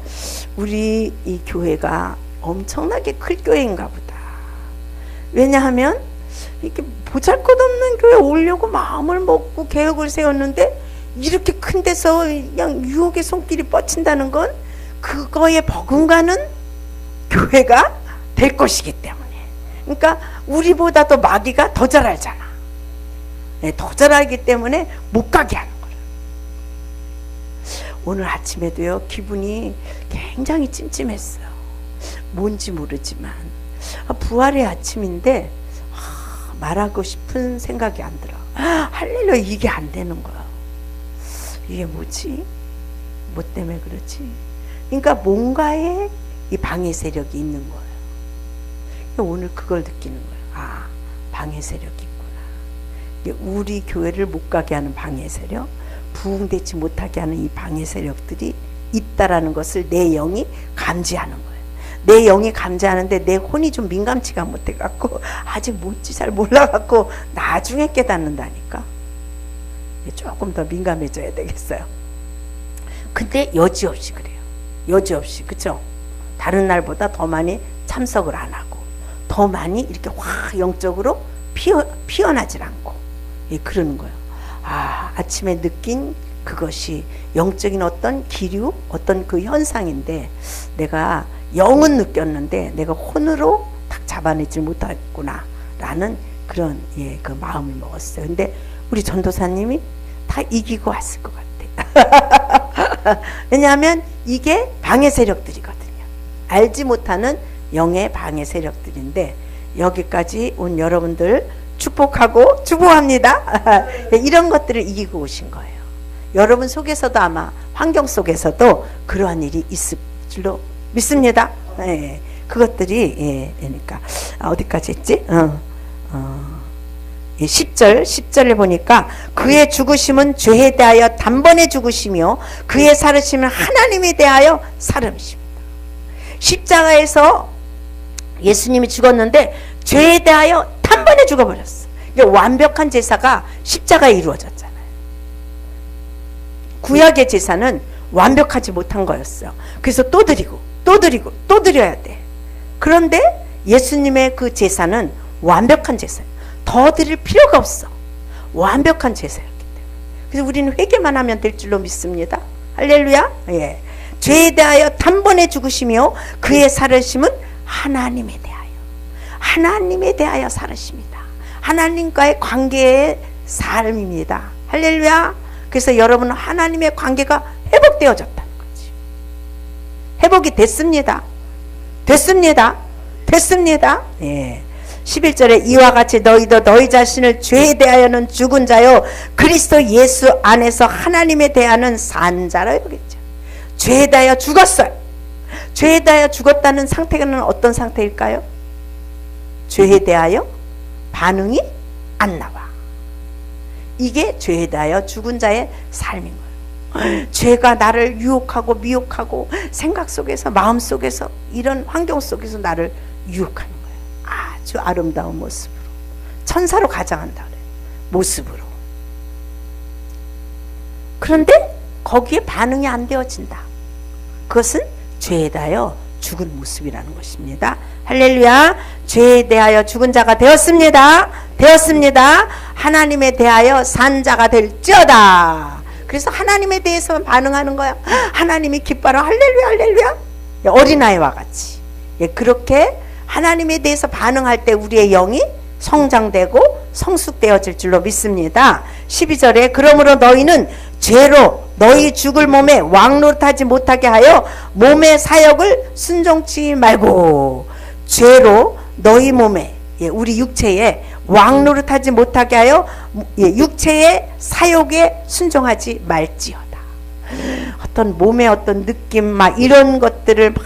S1: 우리 이 교회가 엄청나게 클 교회인가 보다. 왜냐하면 이렇게 보잘것없는 교회 오려고 마음을 먹고 계획을 세웠는데 이렇게 큰 데서 그냥 유혹의 손길이 뻗친다는 건 그거에 버금가는 교회가 될 것이기 때문에. 그러니까 우리보다도 마귀가 더 잘 알잖아. 네, 더 잘 알기 때문에 못 가게 하는 거예요. 오늘 아침에도요 기분이 굉장히 찜찜했어요. 뭔지 모르지만 부활의 아침인데 말하고 싶은 생각이 안 들어. 할렐루야, 이게 안 되는 거야. 이게 뭐지? 뭐 때문에 그렇지? 그러니까 뭔가에 이 방해 세력이 있는 거예요. 오늘 그걸 느끼는 거예요. 방해 세력이 있구나. 우리 교회를 못 가게 하는 방해 세력, 부흥되지 못하게 하는 이 방해 세력들이 있다라는 것을 내 영이 감지하는 거예요. 내 영이 감지하는데 내 혼이 좀 민감치가 못해갖고 아직 뭔지 잘 몰라갖고 나중에 깨닫는다니까. 조금 더 민감해져야 되겠어요. 근데 여지없이 그래요. 여지없이. 그쵸? 다른 날보다 더 많이 참석을 안 하고 더 많이 이렇게 확 영적으로 피어나질 않고, 예, 그러는 거예요. 아침에 느낀 그것이 영적인 어떤 기류, 어떤 그 현상인데 내가 영은 느꼈는데 내가 혼으로 딱 잡아내지 못했구나 라는 그런, 예, 그 마음을 먹었어요. 근데 우리 전도사님이 다 이기고 왔을 것 같아요. 왜냐하면 이게 방해 세력들이거든요. 알지 못하는 영의 방해 세력들인데 여기까지 온 여러분들 축복하고 축복합니다. 이런 것들을 이기고 오신 거예요. 여러분 속에서도 아마 환경 속에서도 그러한 일이 있을 줄로 믿습니다. 예, 그것들이, 예, 그러니까 어디까지 했지? 10절에 보니까 그의 죽으심은 죄에 대하여 단번에 죽으시며 그의 살으심은 하나님에 대하여 살음이십니다. 십자가에서 예수님이 죽었는데 죄에 대하여 단번에 죽어버렸어. 그러니까 완벽한 제사가 십자가에 이루어졌잖아요. 구약의 제사는 완벽하지 못한 거였어요. 그래서 또 드리고 또 드리고 또 드려야 돼. 그런데 예수님의 그 제사는 완벽한 제사예요. 더 드릴 필요가 없어. 완벽한 제사였기 때문에. 그래서 우리는 회개만 하면 될 줄로 믿습니다. 할렐루야. 예. 죄에 대하여 단번에 죽으시며 그의 살으심은 하나님에 대하여 살으십니다. 하나님과의 관계의 삶입니다. 할렐루야. 그래서 여러분은 하나님의 관계가 회복되어졌다는 거지. 회복이 됐습니다. 예. 11절에 이와 같이 너희도 너희 자신을 죄에 대하여는 죽은 자요 그리스도 예수 안에서 하나님에 대하여는 산 자라 여기죠. 죄에 대하여 죽었어요. 죄에 대하여 죽었다는 상태는 어떤 상태일까요? 죄에 대하여 반응이 안 나와. 이게 죄에 대하여 죽은 자의 삶인 거예요. 죄가 나를 유혹하고 미혹하고 생각 속에서 마음 속에서 이런 환경 속에서 나를 유혹하는 거예요. 아주 아름다운 모습으로 천사로 가장한다 그래요. 모습으로. 그런데 거기에 반응이 안 되어진다. 그것은 죄에 대하여 죽은 모습이라는 것입니다. 할렐루야. 죄에 대하여 죽은 자가 되었습니다. 하나님에 대하여 산 자가 될지어다. 그래서 하나님에 대해서만 반응하는 거야. 하나님이 기뻐라. 할렐루야. 어린아이와 같이. 예, 그렇게 하나님에 대해서 반응할 때 우리의 영이 성장되고 성숙되어질 줄로 믿습니다. 12절에 그러므로 너희는 죄로 너희 죽을 몸에 왕노릇하지 못하게 하여 몸의 사역을 순종치 말고. 죄로 너희 몸에, 예, 우리 육체에 왕노릇하지 못하게 하여, 예, 육체의 사욕에 순종하지 말지어다. 어떤 몸의 어떤 느낌 막 이런 것들을 막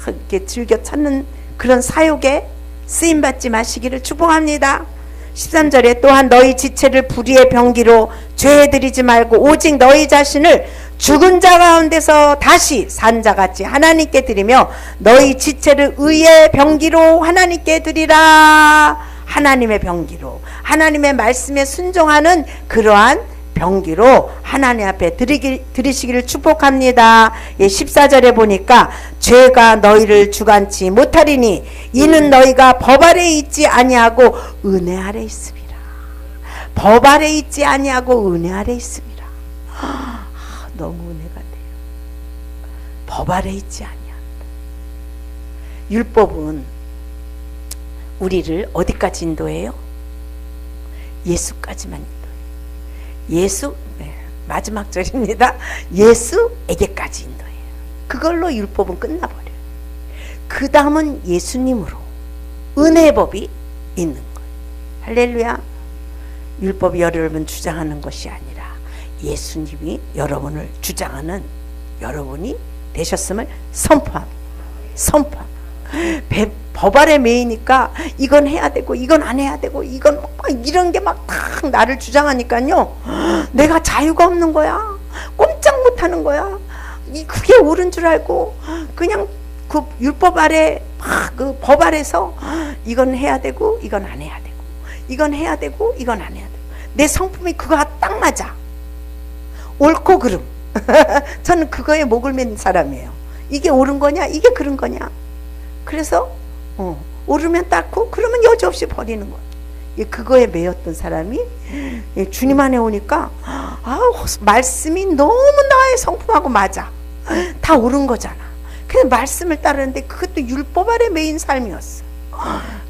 S1: 이렇게 즐겨 찾는 그런 사욕에 쓰임받지 마시기를 축복합니다. 13절에 또한 너희 지체를 불의의 병기로 죄에 들이지 말고 오직 너희 자신을 죽은 자 가운데서 다시 산 자같이 하나님께 드리며 너희 지체를 의의 병기로 하나님께 드리라. 하나님의 병기로, 하나님의 말씀에 순종하는 그러한 병기로 하나님 앞에 드리시기를 축복합니다. 예, 14절에 보니까 죄가 너희를 주관치 못하리니 이는 너희가 법 아래 있지 아니하고 은혜 아래 있습니다. 법 아래 있지 아니하고 은혜 아래 있습니다. 너무 은혜가 돼요. 법 아래 있지 아니한다. 율법은 우리를 어디까지 인도해요? 예수까지만 인도해요. 예수, 네, 마지막 절입니다. 예수에게까지 인도해요. 그걸로 율법은 끝나버려요. 그 다음은 예수님으로 은혜의 법이 있는 거예요. 할렐루야. 율법이 여러분 주장하는 것이 아니라 예수님이 여러분을 주장하는 여러분이 되셨음을 선포합니다. 법 아래 매이니까 이건 해야 되고 이건 안 해야 되고 이건 막 이런 게 막 딱 나를 주장하니까요, 내가 자유가 없는 거야. 꼼짝 못하는 거야. 그게 옳은 줄 알고 그냥 그 율법 아래 그 법 아래서 이건 해야 되고 이건 안 해야 되고 이건 해야 되고 이건 안 해야 되고 내 성품이 그거와 딱 맞아. 옳고 그름. 저는 그거에 목을 맨 사람이에요. 이게 옳은 거냐 이게 그른 거냐. 그래서 옳으면 닦고 그러면 여지없이 버리는 거예요. 그거에 매였던 사람이 주님 안에 오니까 말씀이 너무 나의 성품하고 맞아. 다 옳은 거잖아. 그냥 말씀을 따르는데 그것도 율법 아래 매인 삶이었어.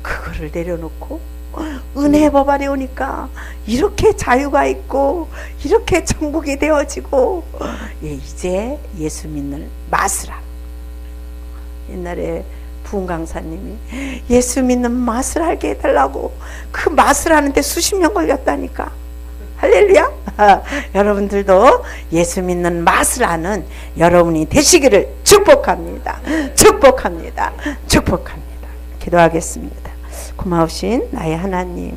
S1: 그거를 내려놓고 은혜의 법 아래 오니까 이렇게 자유가 있고 이렇게 천국이 되어지고 이제 예수 믿는 맛을 알아. 옛날에 부흥 강사님이 예수 믿는 맛을 알게 해달라고 그 맛을 하는데 수십 년 걸렸다니까. 할렐루야. 여러분들도 예수 믿는 맛을 아는 여러분이 되시기를 축복합니다. 축복합니다. 축복합니다. 기도하겠습니다. 고마우신 나의 하나님,